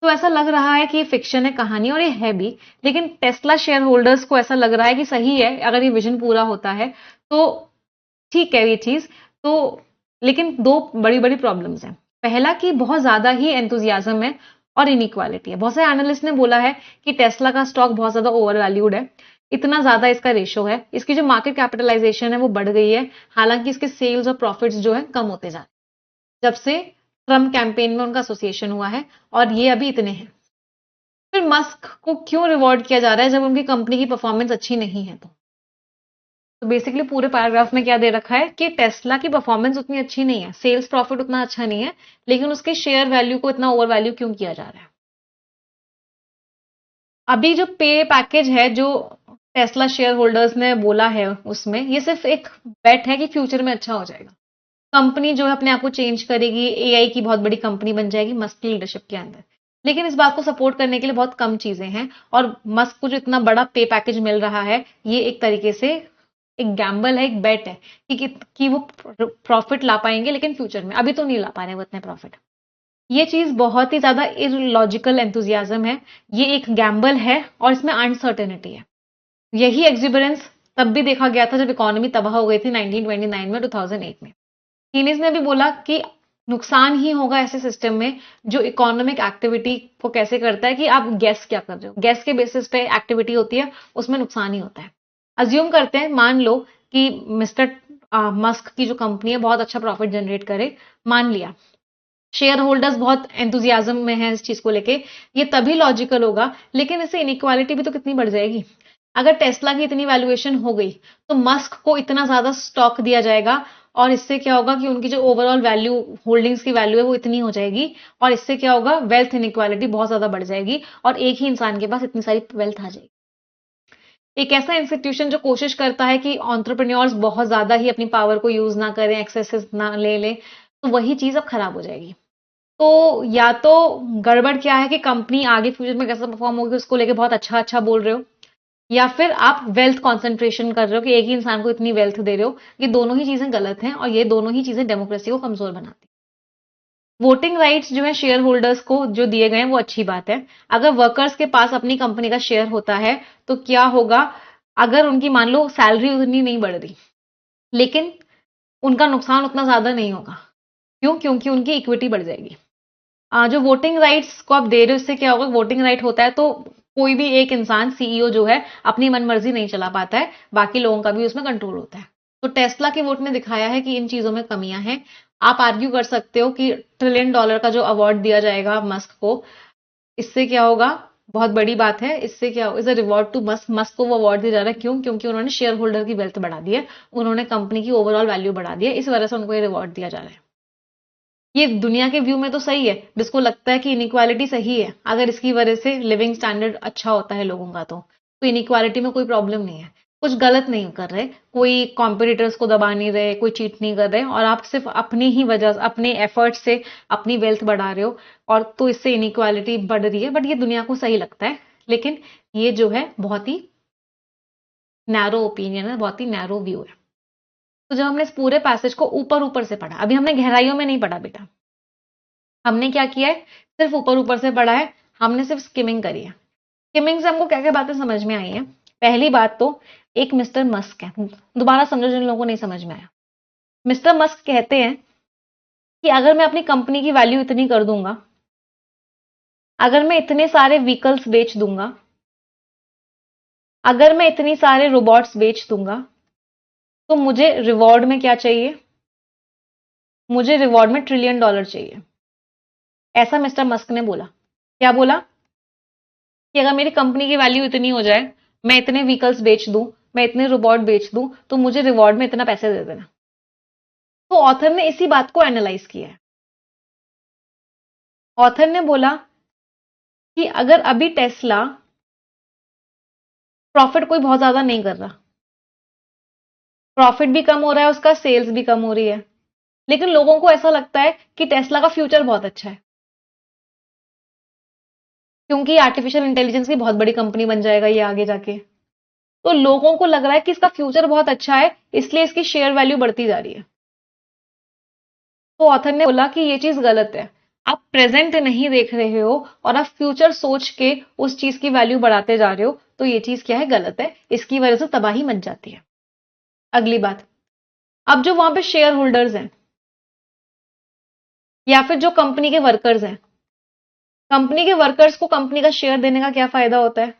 S1: तो ऐसा लग रहा है कि ये फिक्शन है कहानी, और ये है भी. लेकिन टेस्ला शेयर होल्डर्स को ऐसा लग रहा है कि सही है, अगर ये विजन पूरा होता है तो ठीक है ये चीज. तो लेकिन दो बड़ी बड़ी प्रॉब्लम्स हैं. पहला कि बहुत ज्यादा ही एंथुजियाज्म है और इनइक्वालिटी है. बहुत सारे एनालिस्ट ने बोला है कि टेस्ला का स्टॉक बहुत ज्यादा ओवर वैल्यूड है, इतना ज्यादा इसका रेशो है. इसकी जो मार्केट कैपिटलाइजेशन है वो बढ़ गई है, हालांकि इसके सेल्स और प्रॉफिट्स जो है कम होते जा रहे हैं जब से ट्रम्प कैंपेन में उनका एसोसिएशन हुआ है, और ये अभी इतने हैं. फिर मस्क को क्यों रिवॉर्ड किया जा रहा है जब उनकी कंपनी की परफॉर्मेंस अच्छी नहीं है? तो बेसिकली पूरे पैराग्राफ में क्या दे रखा है कि टेस्ला की परफॉर्मेंस उतनी अच्छी नहीं है, सेल्स प्रॉफिट उतना अच्छा नहीं है, लेकिन उसके शेयर वैल्यू को इतना ओवर वैल्यू क्यों किया जा रहा है? अभी जो पे पैकेज है जो टेस्ला शेयर होल्डर्स ने बोला है, उसमें ये सिर्फ एक बेट है कि फ्यूचर में अच्छा हो जाएगा. कंपनी जो है अपने आप को चेंज करेगी, एआई की बहुत बड़ी कंपनी बन जाएगी मस्क की लीडरशिप के अंदर. लेकिन इस बात को सपोर्ट करने के लिए बहुत कम चीजें हैं, और मस्क को जो इतना बड़ा पे पैकेज मिल रहा है, ये एक तरीके से एक गैम्बल है, एक बेट है कि वो प्रॉफिट ला पाएंगे, लेकिन फ्यूचर में. अभी तो नहीं ला पा रहे वो इतने प्रॉफिट. ये चीज बहुत ही ज्यादा इलॉजिकल एंथुजियाज्म है, ये एक गैम्बल है, और इसमें अनसर्टेनिटी है. यही एक्सिबरेंस तब भी देखा गया था जब इकोनॉमी तबाह हो गई थी 1929 में, 2008 में. कीनीज ने भी बोला कि नुकसान ही होगा ऐसे सिस्टम में जो इकोनॉमिक एक्टिविटी को कैसे करता है कि आप गैस क्या कर रहे हो, गैस के बेसिस पे एक्टिविटी होती है, उसमें नुकसान ही होता है. अज्यूम करते हैं, मान लो कि मिस्टर मस्क की जो कंपनी है बहुत अच्छा प्रॉफिट जनरेट करे, मान लिया. शेयर होल्डर्स बहुत एंथुजियाज्म में है इस चीज को लेके, ये तभी लॉजिकल होगा. लेकिन इससे इनइक्वालिटी भी तो कितनी बढ़ जाएगी. अगर टेस्ला की इतनी वैल्यूएशन हो गई तो मस्क को इतना ज्यादा स्टॉक दिया जाएगा, और इससे क्या होगा कि उनकी जो ओवरऑल वैल्यू, होल्डिंग्स की वैल्यू है वो इतनी हो जाएगी, और इससे क्या होगा, वेल्थ इनइक्वालिटी बहुत ज्यादा बढ़ जाएगी, और एक ही इंसान के पास इतनी सारी वेल्थ आ जाएगी. एक ऐसा इंस्टीट्यूशन जो कोशिश करता है कि एंटरप्रेन्योर्स बहुत ज्यादा ही अपनी पावर को यूज ना करें, एक्सेसेस ना ले लें, तो वही चीज अब खराब हो जाएगी. तो या तो गड़बड़ क्या है कि कंपनी आगे फ्यूचर में कैसा परफॉर्म होगी उसको लेके बहुत अच्छा अच्छा बोल रहे हो, या फिर आप वेल्थ कंसंट्रेशन कर रहे हो कि एक ही इंसान को इतनी वेल्थ दे रहे हो. ये दोनों ही चीजें गलत हैं, और ये दोनों ही चीजें डेमोक्रेसी को कमजोर बनाती हैं. वोटिंग राइट्स जो है शेयर होल्डर्स को जो दिए गए हैं वो अच्छी बात है. अगर वर्कर्स के पास अपनी कंपनी का शेयर होता है तो क्या होगा, अगर उनकी मान लो सैलरी उतनी नहीं बढ़ रही, लेकिन उनका नुकसान उतना ज्यादा नहीं होगा. क्यों? क्योंकि उनकी इक्विटी बढ़ जाएगी. जो वोटिंग राइट्स को आप दे रहे हो, इससे क्या होगा, वोटिंग राइट होता है तो कोई भी एक इंसान, सीईओ जो है, अपनी मनमर्जी नहीं चला पाता है, बाकी लोगों का भी उसमें कंट्रोल होता है. तो टेस्ला के वोट ने दिखाया है कि इन चीजों में कमियां हैं. आप आर्ग्यू कर सकते हो कि $1 ट्रिलियन का जो अवार्ड दिया जाएगा मस्क को, इससे क्या होगा, बहुत बड़ी बात है। इससे क्या is a reward to Musk. Musk को वो अवार्ड दिया जा रहा है, क्यों? क्योंकि उन्होंने शेयर होल्डर की वेल्थ बढ़ा दी है, उन्होंने कंपनी की ओवरऑल वैल्यू बढ़ा दी है, इस वजह से उनको ये रिवॉर्ड दिया जा रहा है। ये दुनिया के व्यू में तो सही है, जिसको लगता है कि इनइक्वालिटी सही है, अगर इसकी वजह से लिविंग स्टैंडर्ड अच्छा होता है लोगों का, तो इनइक्वालिटी में कोई प्रॉब्लम नहीं है। कुछ गलत नहीं कर रहे, कोई कॉम्पिटिटर्स को दबा नहीं रहे, कोई चीट नहीं कर रहे, और आप सिर्फ अपनी ही वजह, अपने एफर्ट से अपनी वेल्थ बढ़ा रहे हो, और तो इससे इनइक्वालिटी बढ़ रही है। बट ये दुनिया को सही लगता है, लेकिन ये जो है बहुत ही नैरो ओपिनियन है, बहुत ही नैरो व्यू है। तो जब हमने इस पूरे पैसेज को ऊपर ऊपर से पढ़ा, अभी हमने गहराइयों में नहीं पढ़ा बेटा, हमने क्या किया है, सिर्फ ऊपर ऊपर से पढ़ा है, हमने सिर्फ स्किमिंग करी है। स्किमिंग से हमको क्या क्या बातें समझ में आई हैं। पहली बात तो, एक मिस्टर मस्क है, दोबारा समझो जिन लोगों को नहीं समझ में आया। मिस्टर मस्क कहते हैं कि अगर मैं अपनी कंपनी की वैल्यू इतनी कर दूंगा, अगर मैं इतने सारे व्हीकल्स बेच दूंगा, अगर मैं इतनी सारे रोबोट्स बेच दूंगा, तो मुझे रिवॉर्ड में क्या चाहिए? मुझे रिवॉर्ड में $1 ट्रिलियन चाहिए। ऐसा मिस्टर मस्क ने बोला। क्या बोला? कि अगर मेरी कंपनी की वैल्यू इतनी हो जाए, मैं इतने व्हीकल्स बेच दूं, मैं इतने रोबोट बेच दूं, तो मुझे रिवॉर्ड में इतना पैसे दे देना। तो ऑथर ने इसी बात को एनालाइज किया है। ऑथर ने बोला कि अगर अभी टेस्ला प्रॉफिट कोई बहुत ज्यादा नहीं कर रहा, प्रॉफिट भी कम हो रहा है उसका, सेल्स भी कम हो रही है, लेकिन लोगों को ऐसा लगता है कि टेस्ला का फ्यूचर बहुत अच्छा है, क्योंकि आर्टिफिशियल इंटेलिजेंस की बहुत बड़ी कंपनी बन जाएगा ये आगे जाके। तो लोगों को लग रहा है कि इसका फ्यूचर बहुत अच्छा है, इसलिए इसकी शेयर वैल्यू बढ़ती जा रही है। तो ऑथर ने बोला कि ये चीज गलत है, आप प्रेजेंट नहीं देख रहे हो और आप फ्यूचर सोच के उस चीज की वैल्यू बढ़ाते जा रहे हो, तो ये चीज क्या है, गलत है, इसकी वजह से तबाही मच जाती है। अगली बात, अब जो वहां पे शेयर होल्डर्स हैं, या फिर जो कंपनी के वर्कर्स हैं, कंपनी के वर्कर्स को कंपनी का शेयर देने का क्या फायदा होता है?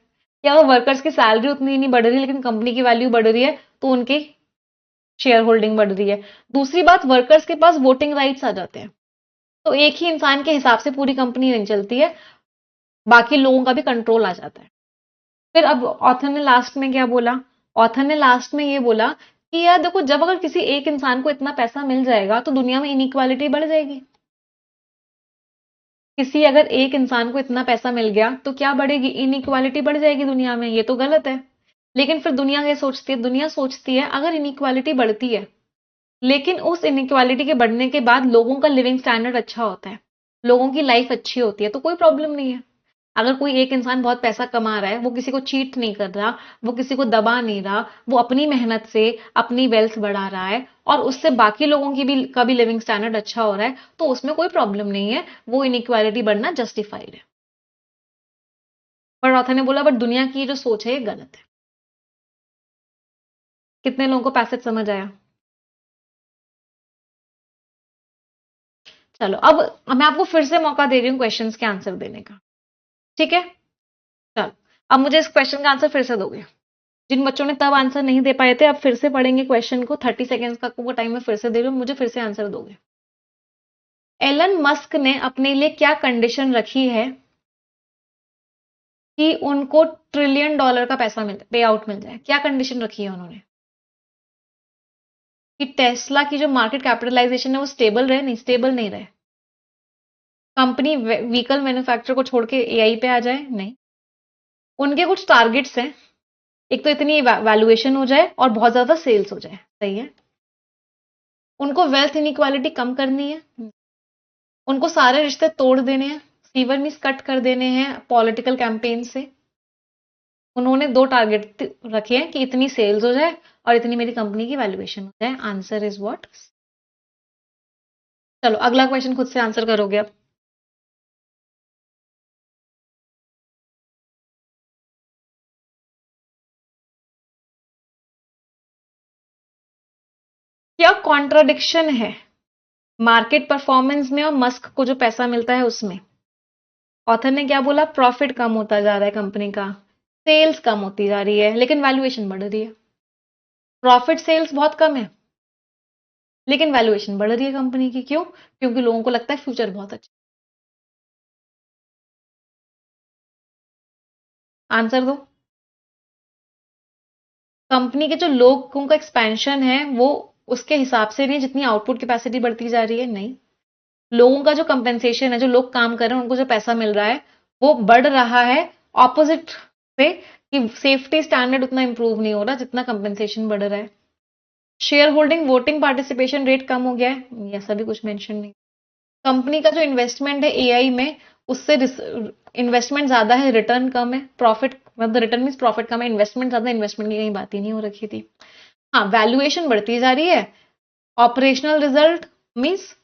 S1: या वो वर्कर्स की सैलरी उतनी नहीं बढ़ रही, लेकिन कंपनी की वैल्यू बढ़ रही है, तो उनकी शेयर होल्डिंग बढ़ रही है। दूसरी बात, वर्कर्स के पास वोटिंग राइट्स आ जाते हैं, तो एक ही इंसान के हिसाब से पूरी कंपनी नहीं चलती है, बाकी लोगों का भी कंट्रोल आ जाता है। फिर अब ऑथर ने लास्ट में क्या बोला? ऑथर ने लास्ट में ये बोला कि यार देखो, जब अगर किसी एक इंसान को इतना पैसा मिल जाएगा, तो दुनिया में इनइक्वालिटी बढ़ जाएगी। किसी अगर एक इंसान को इतना पैसा मिल गया, तो क्या बढ़ेगी? इनइक्वालिटी बढ़ जाएगी दुनिया में, ये तो गलत है। लेकिन फिर दुनिया क्या सोचती है? दुनिया सोचती है अगर इनइक्वालिटी बढ़ती है, लेकिन उस इनइक्वालिटी के बढ़ने के बाद लोगों का लिविंग स्टैंडर्ड अच्छा होता है, लोगों की लाइफ अच्छी होती है, तो कोई प्रॉब्लम नहीं है। अगर कोई एक इंसान बहुत पैसा कमा रहा है, वो किसी को चीट नहीं कर रहा, वो किसी को दबा नहीं रहा, वो अपनी मेहनत से अपनी वेल्थ बढ़ा रहा है, और उससे बाकी लोगों की भी का भी लिविंग स्टैंडर्ड अच्छा हो रहा है, तो उसमें कोई प्रॉब्लम नहीं है, वो इनइक्वालिटी बढ़ना जस्टिफाइड है। पर ऑथर ने बोला बट दुनिया की जो सोच है ये गलत है। कितने लोगों को पैसेज समझ आया? चलो, अब मैं आपको फिर से मौका दे रही हूँ क्वेश्चंस के आंसर देने का, ठीक है? चलो, अब मुझे इस क्वेश्चन का आंसर फिर से दोगे। जिन बच्चों ने तब आंसर नहीं दे पाए थे, अब फिर से पढ़ेंगे क्वेश्चन को, 30 सेकेंड्स का आपको टाइम में फिर से दे रही हूँ, मुझे फिर से आंसर दोगे। एलन मस्क ने अपने लिए क्या कंडीशन रखी है कि उनको $1 ट्रिलियन का पैसा मिल पे आउट मिल जाए? क्या कंडीशन रखी है उन्होंने? कि टेस्ला की जो मार्केट कैपिटलाइजेशन है वो स्टेबल रहे? नहीं, स्टेबल नहीं रहे। कंपनी व्हीकल मैन्युफैक्चर को छोड़ के एआई पे आ जाए? नहीं। उनके कुछ टारगेट्स हैं, एक तो इतनी वैल्यूएशन हो जाए और बहुत ज्यादा सेल्स हो जाए, सही है। उनको वेल्थ इनइक्वालिटी कम करनी है, उनको सारे रिश्ते तोड़ देने हैं, सीवर मिस कट कर देने हैं पॉलिटिकल कैंपेन से। उन्होंने दो टारगेट रखे हैं कि इतनी सेल्स हो जाए और इतनी मेरी कंपनी की वैल्यूएशन हो जाए। Answer is what? चलो, अगला क्वेश्चन खुद से आंसर करोगे अब। क्या कॉन्ट्राडिक्शन है मार्केट परफॉर्मेंस में और मस्क को जो पैसा मिलता है उसमें? ऑथर ने क्या बोला? प्रॉफिट कम होता जा रहा है कंपनी का, सेल्स कम होती जा रही है, लेकिन वैल्यूएशन बढ़ रही है। प्रॉफिट सेल्स बहुत कम है, लेकिन वैल्यूएशन बढ़ रही है कंपनी की, क्यों? क्योंकि लोगों को लगता है फ्यूचर बहुत अच्छा। आंसर दो। कंपनी के जो लोगों का एक्सपेंशन है वो उसके हिसाब से नहीं जितनी आउटपुट कैपेसिटी बढ़ती जा रही है, नहीं। लोगों का जो कंपेंसेशन है, जो लोग काम कर रहे हैं उनको जो पैसा मिल रहा है वो बढ़ रहा है, ऑपोजिट से कि सेफ्टी स्टैंडर्ड उतना इंप्रूव नहीं हो रहा जितना कंपेंसेशन बढ़ रहा है। Share holding voting participation rate कम हो गया है, ऐसा भी कुछ मेंशन नहीं। कंपनी का जो इन्वेस्टमेंट है एआई में उससे इन्वेस्टमेंट ज्यादा है, रिटर्न कम है, प्रॉफिट मतलब रिटर्न मीन प्रॉफिट कम है, इन्वेस्टमेंट ज्यादा, इन्वेस्टमेंट की कहीं बात ही नहीं हो रखी थी। हाँ, वैल्यूएशन बढ़ती जा रही है। ऑपरेशनल रिजल्ट मीन्स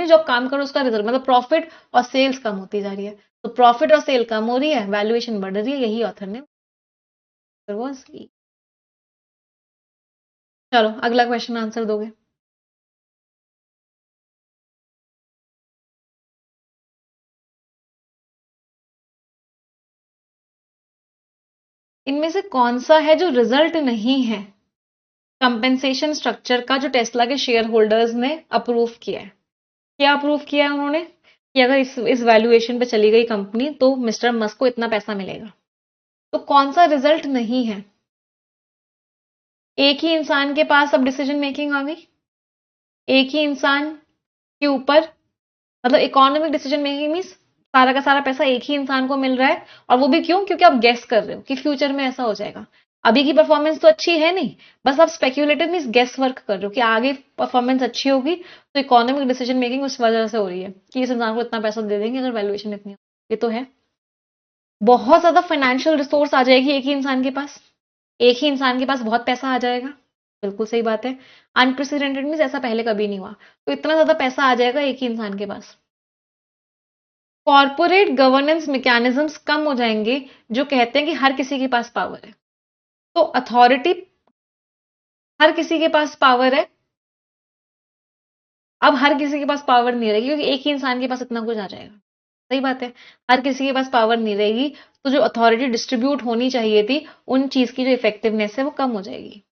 S1: जो काम करो उसका रिजल्ट मतलब प्रॉफिट और सेल्स कम होती जा रही है, तो प्रॉफिट और सेल कम हो रही है, वैल्यूएशन बढ़ रही है, यही ऑथर ने। चलो अगला क्वेश्चन आंसर दोगे। इनमें से कौन सा है जो रिजल्ट नहीं है कंपेंसेशन स्ट्रक्चर का जो टेस्ला के शेयर होल्डर्स ने अप्रूव किया है? क्या अप्रूव किया है उन्होंने कि अगर इस वैल्यूएशन पे चली गई कंपनी तो मिस्टर मस्क को इतना पैसा मिलेगा। तो कौन सा रिजल्ट नहीं है? एक ही इंसान के पास अब डिसीजन मेकिंग आ गई, एक ही इंसान के ऊपर, मतलब इकोनॉमिक डिसीजन मेकिंग मीन्स सारा का सारा पैसा एक ही इंसान को मिल रहा है, और वो भी क्यों? क्योंकि आप गेस कर रहे हो कि फ्यूचर में ऐसा हो जाएगा। अभी की परफॉर्मेंस तो अच्छी है नहीं, बस आप स्पेक्यूलेटिव मीन्स गेस वर्क कर रहे हो कि आगे परफॉर्मेंस अच्छी होगी, तो इकोनॉमिक डिसीजन मेकिंग उस वजह से हो रही है कि इस इंसान को इतना पैसा दे देंगे अगर वैल्यूएशन इतनी हो। ये तो है, बहुत ज्यादा फाइनेंशियल रिसोर्स आ जाएगी एक ही इंसान के पास, एक ही इंसान के पास बहुत पैसा आ जाएगा। बिल्कुल सही बात है, अनप्रेसिडेंटेड मीन्स ऐसा पहले कभी नहीं हुआ, तो इतना ज्यादा पैसा आ जाएगा एक ही इंसान के पास। कॉर्पोरेट गवर्नेंस मैकेनिज्म्स कम हो जाएंगे जो कहते हैं कि हर किसी के पास पावर है, तो अथॉरिटी हर किसी के पास पावर है, अब हर किसी के पास पावर नहीं रहेगी क्योंकि एक ही इंसान के पास इतना कुछ आ जाएगा। सही बात है, हर किसी के पास पावर नहीं रहेगी, तो जो अथॉरिटी डिस्ट्रीब्यूट होनी चाहिए थी उन चीज की जो इफेक्टिवनेस है वो कम हो जाएगी।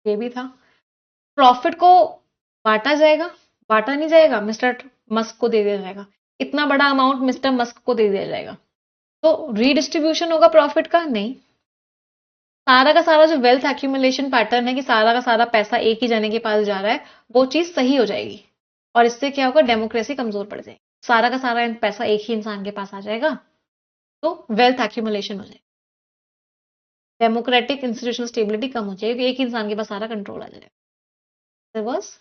S1: ये भी था। प्रॉफिट को बांटा जाएगा, बांटा नहीं जाएगा, मिस्टर मस्क को दे दिया जाएगा, इतना बड़ा अमाउंट मिस्टर मस्क को दे दिया जाएगा, तो रीडिस्ट्रीब्यूशन होगा प्रॉफिट का? नहीं, सारा का सारा जो वेल्थ एक्यूमुलेशन पैटर्न है कि सारा का सारा पैसा एक ही जने के पास जा रहा है, वो चीज सही हो जाएगी, और इससे क्या होगा? डेमोक्रेसी कमजोर पड़ जाएगी, सारा का सारा पैसा एक ही इंसान के पास आ जाएगा, तो वेल्थ एक्यूमुलेशन हो जाएगी, डेमोक्रेटिक इंस्टीट्यूशनल स्टेबिलिटी कम हो जाएगी, एक ही इंसान के पास सारा कंट्रोल आ जाएगा। बस,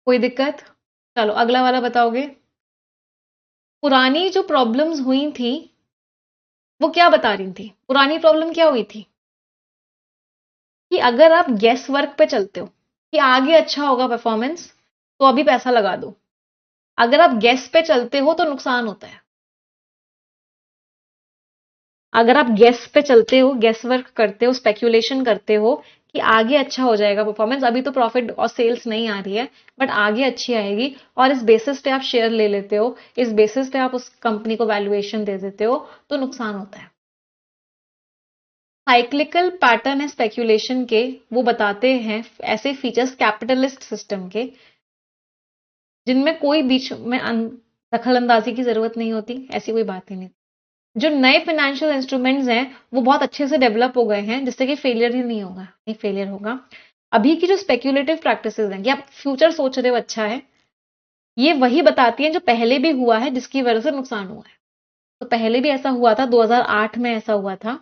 S1: कोई दिक्कत? चलो अगला वाला बताओगे। पुरानी जो प्रॉब्लम्स हुई थी वो क्या बता रही थी? पुरानी प्रॉब्लम क्या हुई थी कि अगर आप गेस वर्क पे चलते हो कि आगे अच्छा होगा परफॉर्मेंस, तो अभी पैसा लगा दो, अगर आप गेस पे चलते हो तो नुकसान होता है। अगर आप गेस पे चलते हो, गेस वर्क करते हो, स्पेक्यूलेशन करते हो कि आगे अच्छा हो जाएगा परफॉर्मेंस, अभी तो प्रॉफिट और सेल्स नहीं आ रही है बट आगे अच्छी आएगी, और इस बेसिस पे आप शेयर ले लेते हो, इस बेसिस पे आप उस कंपनी को वैल्यूएशन दे देते हो, तो नुकसान होता है। साइक्लिकल पैटर्न है स्पेक्यूलेशन के, वो बताते हैं ऐसे फीचर्स कैपिटलिस्ट सिस्टम के जिनमें कोई बीच में दखल अंदाजी की जरूरत नहीं होती, ऐसी कोई बात ही नहीं। जो नए फाइनेंशियल इंस्ट्रूमेंट्स हैं वो बहुत अच्छे से डेवलप हो गए हैं जिससे कि फेलियर ही नहीं होगा, नहीं फेलियर होगा। अभी की जो स्पेक्यूलेटिव प्रैक्टिसेस हैं कि आप फ्यूचर सोच रहे हो अच्छा है, ये वही बताती हैं जो पहले भी हुआ है जिसकी वजह से नुकसान हुआ है। तो पहले भी ऐसा हुआ था, 2008 में ऐसा हुआ था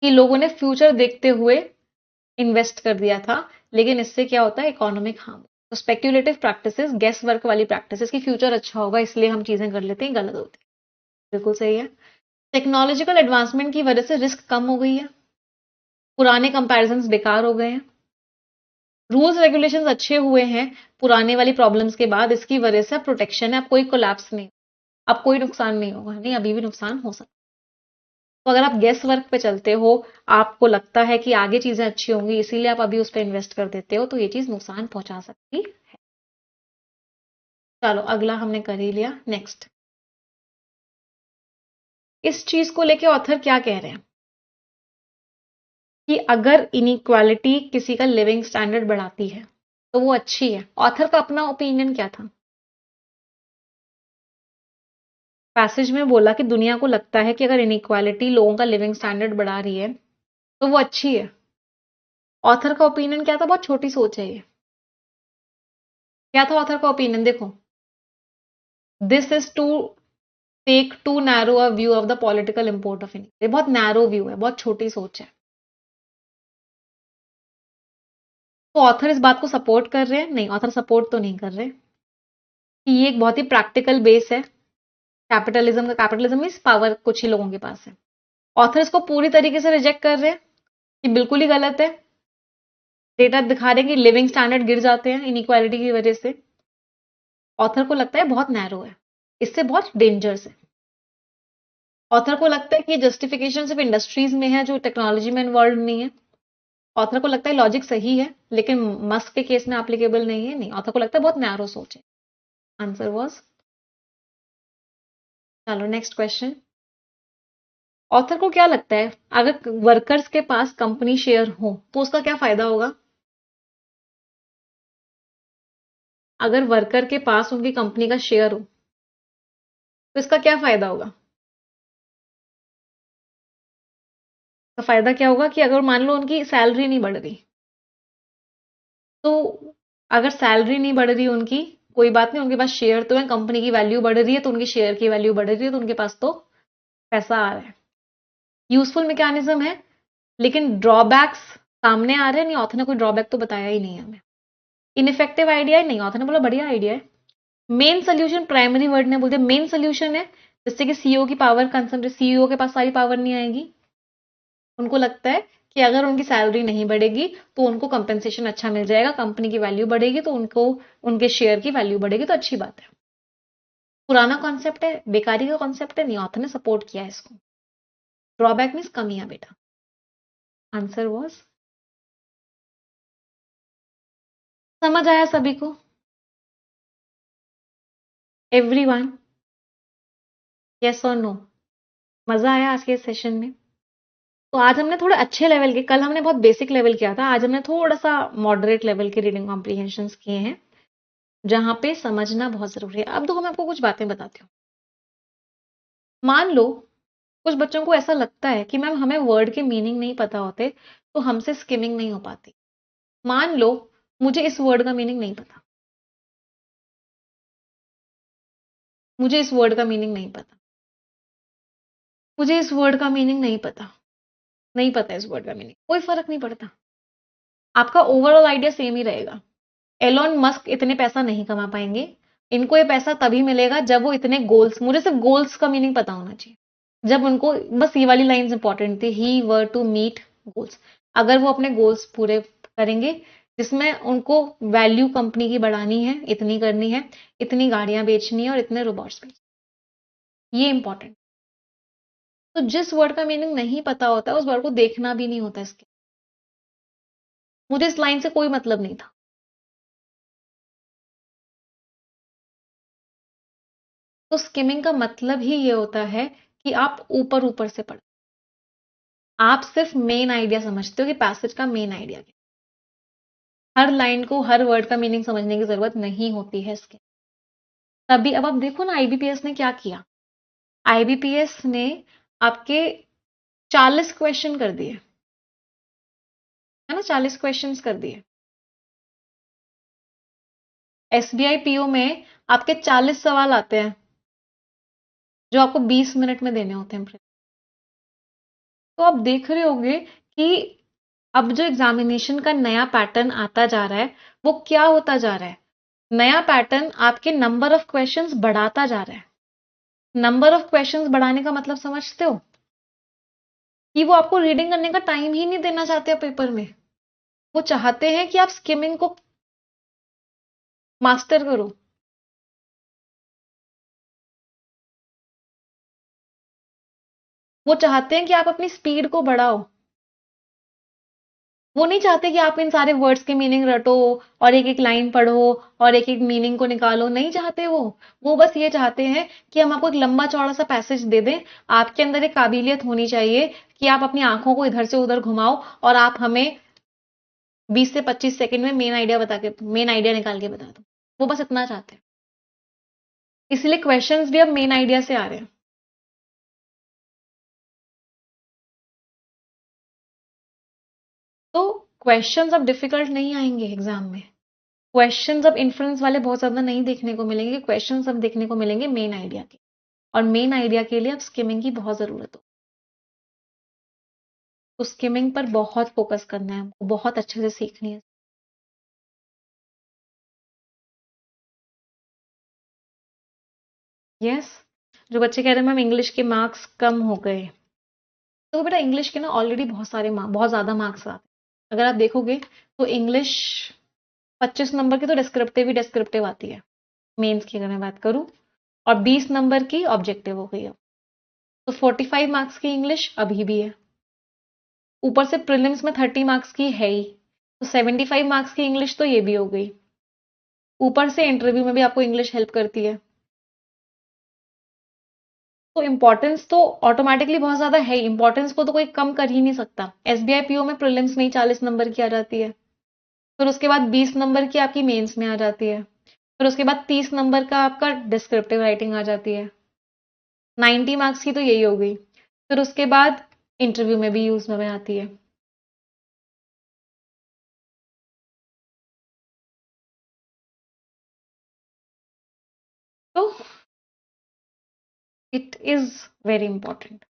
S1: कि लोगों ने फ्यूचर देखते हुए इन्वेस्ट कर दिया था, लेकिन इससे क्या होता है? Economic harm. तो स्पेक्यूलेटिव प्रैक्टिसेस, गेस वर्क वाली प्रैक्टिसेस की फ्यूचर अच्छा होगा इसलिए हम चीजें कर लेते हैं, गलत होती है। बिल्कुल सही है। टेक्नोलॉजिकल एडवांसमेंट की वजह से रिस्क कम हो गई है, पुराने कंपैरिजंस बेकार हो गए हैं, रूल्स रेगुलेशंस अच्छे हुए हैं पुराने वाली प्रॉब्लम्स के बाद, इसकी वजह से अब प्रोटेक्शन है, अब कोई कोलैप्स नहीं, अब कोई नुकसान नहीं होगा, नहीं अभी भी नुकसान हो सकता है। तो अगर आप गेस वर्क पे चलते हो, आपको लगता है कि आगे चीजें अच्छी होंगी इसीलिए आप अभी उस पर इन्वेस्ट कर देते हो, तो ये चीज नुकसान पहुंचा सकती है। चलो अगला हमने कर ही लिया, नेक्स्ट। इस चीज को लेके ऑथर क्या कह रहे हैं कि अगर इनइक्वालिटी किसी का लिविंग स्टैंडर्ड बढ़ाती है तो वो अच्छी है। ऑथर का अपना ओपिनियन क्या था? पैसेज में बोला कि दुनिया को लगता है कि अगर इनइक्वालिटी लोगों का लिविंग स्टैंडर्ड बढ़ा रही है तो वो अच्छी है। ऑथर का ओपिनियन क्या था? बहुत छोटी सोच है ये। क्या था ऑथर का ओपिनियन? देखो, this is to take too narrow a view of the political import of India. ये बहुत नैरो व्यू है, बहुत छोटी सोच है। तो ऑथर इस बात को सपोर्ट कर रहे हैं? नहीं, ऑथर सपोर्ट तो नहीं कर रहे कि ये एक बहुत ही प्रैक्टिकल बेस है कैपिटलिज्म का। कैपिटलिज्म मीन्स पावर कुछ ही लोगों के पास है। ऑथर इसको पूरी तरीके से रिजेक्ट कर रहे हैं कि बिल्कुल ही गलत है। डेटा दिखा रहे हैं कि लिविंग स्टैंडर्ड गिर जाते हैं इनइक्वालिटी की वजह से। ऑथर को लगता है बहुत नैरो है, इससे बहुत डेंजर्स है। ऑथर को लगता है कि जस्टिफिकेशन सिर्फ इंडस्ट्रीज में है जो टेक्नोलॉजी में इन्वॉल्व नहीं है। ऑथर को लगता है लॉजिक सही है लेकिन मस्क के केस में एप्लीकेबल नहीं है। नहीं, ऑथर को लगता है बहुत नैरो सोच है। आंसर वाज, चलो नेक्स्ट क्वेश्चन। ऑथर को क्या लगता है अगर वर्कर्स के पास कंपनी शेयर हो तो उसका क्या फायदा होगा? अगर वर्कर के पास उनकी कंपनी का शेयर हो तो इसका क्या फायदा होगा? तो फायदा क्या होगा कि अगर मान लो उनकी सैलरी नहीं बढ़ रही, तो अगर सैलरी नहीं बढ़ रही उनकी, कोई बात नहीं, उनके पास शेयर तो है, कंपनी की वैल्यू बढ़ रही है तो उनकी शेयर की वैल्यू बढ़ रही है, तो उनके पास तो पैसा आ रहा है। यूजफुल मैकेनिज्म है, लेकिन ड्रॉबैक्स सामने आ रहे हैं। नहीं, ऑथर ने कोई ड्रॉबैक तो बताया ही नहीं है हमें। इनइफेक्टिव आइडिया है? नहीं, ऑथर ने बोला बढ़िया आइडिया है। मेन सोल्यूशन, प्राइमरी वर्ड ने बोलते मेन सोल्यूशन है, जिससे कि सीईओ की पावर कंसंट्रेट, सीईओ के पास सारी पावर नहीं आएगी। उनको लगता है कि अगर उनकी सैलरी नहीं बढ़ेगी तो उनको कंपेंसेशन अच्छा मिल जाएगा, कंपनी की वैल्यू बढ़ेगी तो उनको उनके शेयर की वैल्यू बढ़ेगी, तो अच्छी बात है। पुराना कॉन्सेप्ट है, बेकारी का कॉन्सेप्ट है। नहीं, ऑथर ने सपोर्ट किया है इसको। ड्रॉबैक मीन्स कमियां बेटा। आंसर वाज, समझ आया सभी को? एवरीवन, यस और नो? मजा आया आज के सेशन में? तो आज हमने थोड़े अच्छे लेवल के, कल हमने बहुत बेसिक लेवल किया था, आज हमने थोड़ा सा मॉडरेट लेवल के रीडिंग कॉम्प्रिहेंशन किए हैं, जहां पे समझना बहुत जरूरी है। अब तो मैं आपको कुछ बातें बताती हूँ। मान लो कुछ बच्चों को ऐसा लगता है कि मैम हमें वर्ड के मीनिंग नहीं पता होते तो हमसे स्किमिंग नहीं हो पाती। मान लो मुझे इस वर्ड का मीनिंग नहीं पता, मुझे इस वर्ड का मीनिंग नहीं पता, मुझे इस वर्ड का मीनिंग नहीं पता, नहीं पता इस वर्ड का मीनिंग, कोई फर्क नहीं पड़ता, आपका ओवरऑल आइडिया सेम ही रहेगा। एलोन मस्क इतने पैसा नहीं कमा पाएंगे, इनको ये पैसा तभी मिलेगा जब वो इतने गोल्स, मुझे सिर्फ गोल्स का मीनिंग पता होना चाहिए, जब उनको बस ये वाली लाइंस इंपॉर्टेंट थी, ही वर टू मीट गोल्स। अगर वो अपने गोल्स पूरे करेंगे जिसमें उनको वैल्यू कंपनी की बढ़ानी है, इतनी करनी है, इतनी गाड़ियां बेचनी है और इतने रोबोट्स बेचने, ये इंपॉर्टेंट। तो जिस वर्ड का मीनिंग नहीं पता होता उस वर्ड को देखना भी नहीं होता इसके। मुझे इस लाइन से कोई मतलब नहीं था। तो स्किमिंग का मतलब ही ये होता है कि आप ऊपर ऊपर से पढ़, आप सिर्फ मेन आइडिया समझते हो कि पैसेज का मेन आइडिया क्या। हर लाइन को, हर वर्ड का मीनिंग समझने की जरूरत नहीं होती है इसके। तभी अब आप देखो ना आईबीपीएस ने क्या किया। आईबीपीएस ने आपके 40 क्वेश्चन कर दिए, है ना, 40 क्वेश्चंस कर दिए। एसबीआई पीओ में आपके 40 सवाल आते हैं जो आपको 20 मिनट में देने होते हैं। तो आप देख रहे होंगे कि अब जो एग्जामिनेशन का नया पैटर्न आता जा रहा है वो क्या होता जा रहा है? नया पैटर्न आपके नंबर ऑफ क्वेश्चंस बढ़ाता जा रहा है। नंबर ऑफ क्वेश्चंस बढ़ाने का मतलब समझते हो? कि वो आपको रीडिंग करने का टाइम ही नहीं देना चाहते पेपर में। वो चाहते हैं कि आप स्किमिंग को मास्टर करो। वो चाहते हैं कि आप अपनी स्पीड को बढ़ाओ। वो नहीं चाहते कि आप इन सारे वर्ड्स के मीनिंग रटो और एक एक लाइन पढ़ो और एक एक मीनिंग को निकालो, नहीं चाहते वो बस ये चाहते हैं कि हम आपको एक लंबा चौड़ा सा पैसेज दे दें, आपके अंदर एक काबिलियत होनी चाहिए कि आप अपनी आंखों को इधर से उधर घुमाओ और आप हमें 20 से 25 सेकंड में मेन आइडिया निकाल के बता दो। वो बस इतना चाहते हैं। इसलिए क्वेश्चंस भी अब मेन आइडिया से आ रहे हैं। तो क्वेश्चंस अब डिफिकल्ट नहीं आएंगे एग्जाम में। क्वेश्चंस अब इन्फ्लुएंस वाले बहुत ज्यादा नहीं देखने को मिलेंगे, क्वेश्चंस अब देखने को मिलेंगे मेन आइडिया के, और मेन आइडिया के लिए अब स्किमिंग की बहुत जरूरत हो। तो स्किमिंग पर बहुत फोकस करना है हमको, बहुत अच्छे से सीखनी है। यस, जो बच्चे कह रहे हैं मैम इंग्लिश के मार्क्स कम हो गए, तो बेटा इंग्लिश के ना ऑलरेडी बहुत सारे बहुत ज्यादा मार्क्स आते हैं। अगर आप देखोगे तो इंग्लिश 25 नंबर की तो डिस्क्रिप्टिव आती है मेंस की, अगर मैं बात करूं, और 20 नंबर की ऑब्जेक्टिव हो गई है। तो 45 मार्क्स की इंग्लिश अभी भी है, ऊपर से प्रीलिम्स में 30 मार्क्स की है ही, तो 75 मार्क्स की इंग्लिश तो ये भी हो गई। ऊपर से इंटरव्यू में भी आपको इंग्लिश हेल्प करती है, तो इंपॉर्टेंस तो ऑटोमेटिकली बहुत ज्यादा है, इंपॉर्टेंस को तो कोई कम कर ही नहीं सकता। एसबीआई पीओ में प्रीलिम्स में ही 40 नंबर की आ जाती है, फिर उसके बाद 20 नंबर की आपकी मेंस में आ जाती है, फिर उसके बाद 30 नंबर का आपका डिस्क्रिप्टिव राइटिंग आ जाती है, 90 मार्क्स की तो यही हो गई, फिर उसके बाद इंटरव्यू में भी यूज में आती है। तो इट इज वेरी इंपॉर्टेंट।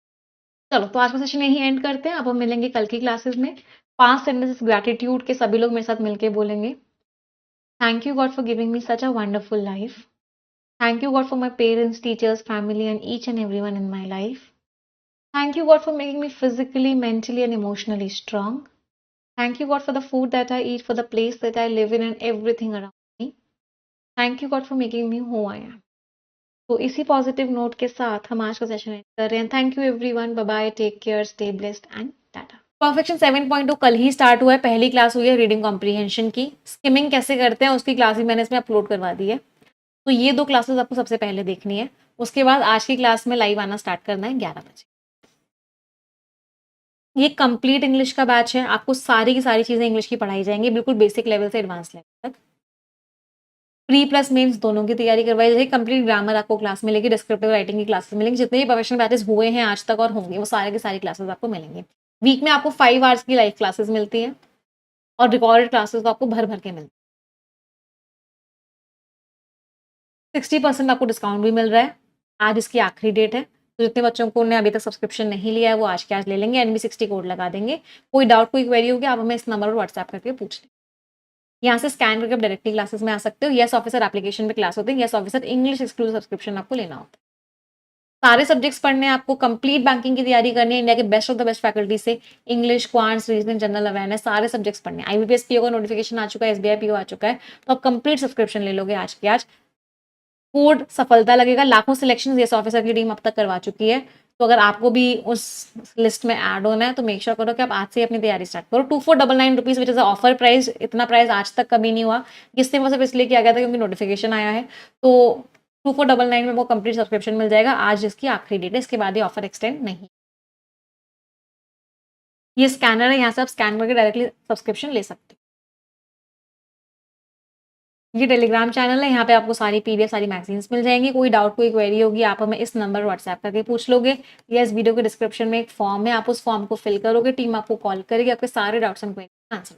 S1: चलो, तो आज का सेशन यही एंड करते हैं, अब हम मिलेंगे कल की क्लासेस में। 5 सेंटेंसेस ग्रैटिट्यूड के सभी लोग मेरे साथ मिलके बोलेंगे। Thank you God for giving me such a wonderful life. Thank you, God, for my parents, teachers, family, and each and everyone in my life. Thank you, God, for making me physically, mentally, and emotionally strong. Thank you, God, for the food that I eat, for the place that I live in, and everything around me. Thank you, God, for making me who I am. तो इसी positive note के साथ हम आज का session and कर रहे हैं। Thank you everyone, bye bye, take care, stay blessed and tata. Perfection 7.2 कल ही स्टार्ट हुआ है, पहली क्लास हुई है रीडिंग कॉम्प्रीहेंशन की। स्किमिंग कैसे करते हैं उसकी क्लास भी मैंने इसमें अपलोड करवा दी है, तो ये 2 क्लासेस आपको सबसे पहले देखनी है। उसके बाद आज की क्लास में लाइव आना स्टार्ट करना है 11 बजे। ये कंप्लीट इंग्लिश का बैच है, आपको सारी की सारी चीजें इंग्लिश की पढ़ाई जाएंगी, बिल्कुल बेसिक लेवल से एडवांस लेवल तक। प्री प्लस मेंस दोनों की तैयारी करवाई जाएगी। कंप्लीट ग्रामर आपको क्लास मिलेगी, डिस्क्रिप्टिव राइटिंग की क्लासेस मिलेंगी, जितने भी प्रोफेशनल बैचेस हुए हैं आज तक और होंगे वो सारे की सारी क्लासेस आपको मिलेंगे। वीक में आपको 5 आवर्स की लाइव क्लासेस मिलती हैं, और रिकॉर्डेड क्लासेस तो आपको भर भर के मिलती है। 60% आपको डिस्काउंट भी मिल रहा है, आज इसकी आखिरी डेट है। तो जितने बच्चों को ने अभी तक सब्सक्रिप्शन नहीं लिया है वो आज के आज ले लेंगे, NB60 कोड लगा देंगे। कोई डाउट कोई क्वेरी होगी आप हमें इस नंबर पर व्हाट्सएप करके पूछ लें। यहाँ से स्कैन करके आप डायरेक्टली क्लासेस में आ सकते हो। यस ऑफिसर एप्लीकेशन पे क्लास होती है, yes officer English exclusive subscription आपको लेना होता है। सारे सब्जेक्ट्स पढ़ने हैं आपको, कंप्लीट बैंकिंग की तैयारी करनी है, इंडिया के best of the best faculty से। English, quants, reasoning, general awareness, सारे सब्जेक्ट्स पढ़ने हैं। IBPS पीओ का नोटिफिकेशन आ चुका है, SBI पीओ आ चुका है, तो आप कंप्लीट सब्सक्रिप्शन ले लोगे आज के आज। कोड सफलता लगेगा, लाखों सिलेक्शन यस ऑफिसर की टीम अब तक करवा चुकी है, तो अगर आपको भी उस लिस्ट में ऐड होना है तो मेक श्योर करो कि आप आज से अपनी तैयारी स्टार्ट करो। 2499 rupees which is offer price, इतना प्राइस आज तक कभी नहीं हुआ, किसने वो सिर्फ इसलिए किया गया था क्योंकि नोटिफिकेशन आया है। तो 2499 में वो कंप्लीट सब्सक्रिप्शन मिल जाएगा, आज इसकी आखिरी डेट है, इसके बाद ये ऑफर एक्सटेंड नहीं। ये स्कैनर है, यहाँ से आप स्कैन करके डायरेक्टली सब्सक्रिप्शन ले सकते हो। ये टेलीग्राम चैनल है, यहाँ पे आपको सारी PDF सारी मैगजीन्स मिल जाएंगी। कोई डाउट कोई क्वेरी होगी आप हमें इस नंबर व्हाट्सएप करके पूछ लोगे, या इस वीडियो के डिस्क्रिप्शन में एक फॉर्म है, आप उस फॉर्म को फिल करोगे, टीम आपको कॉल करेगी, आपके सारे डाउट्स एंड क्वेरी आंसर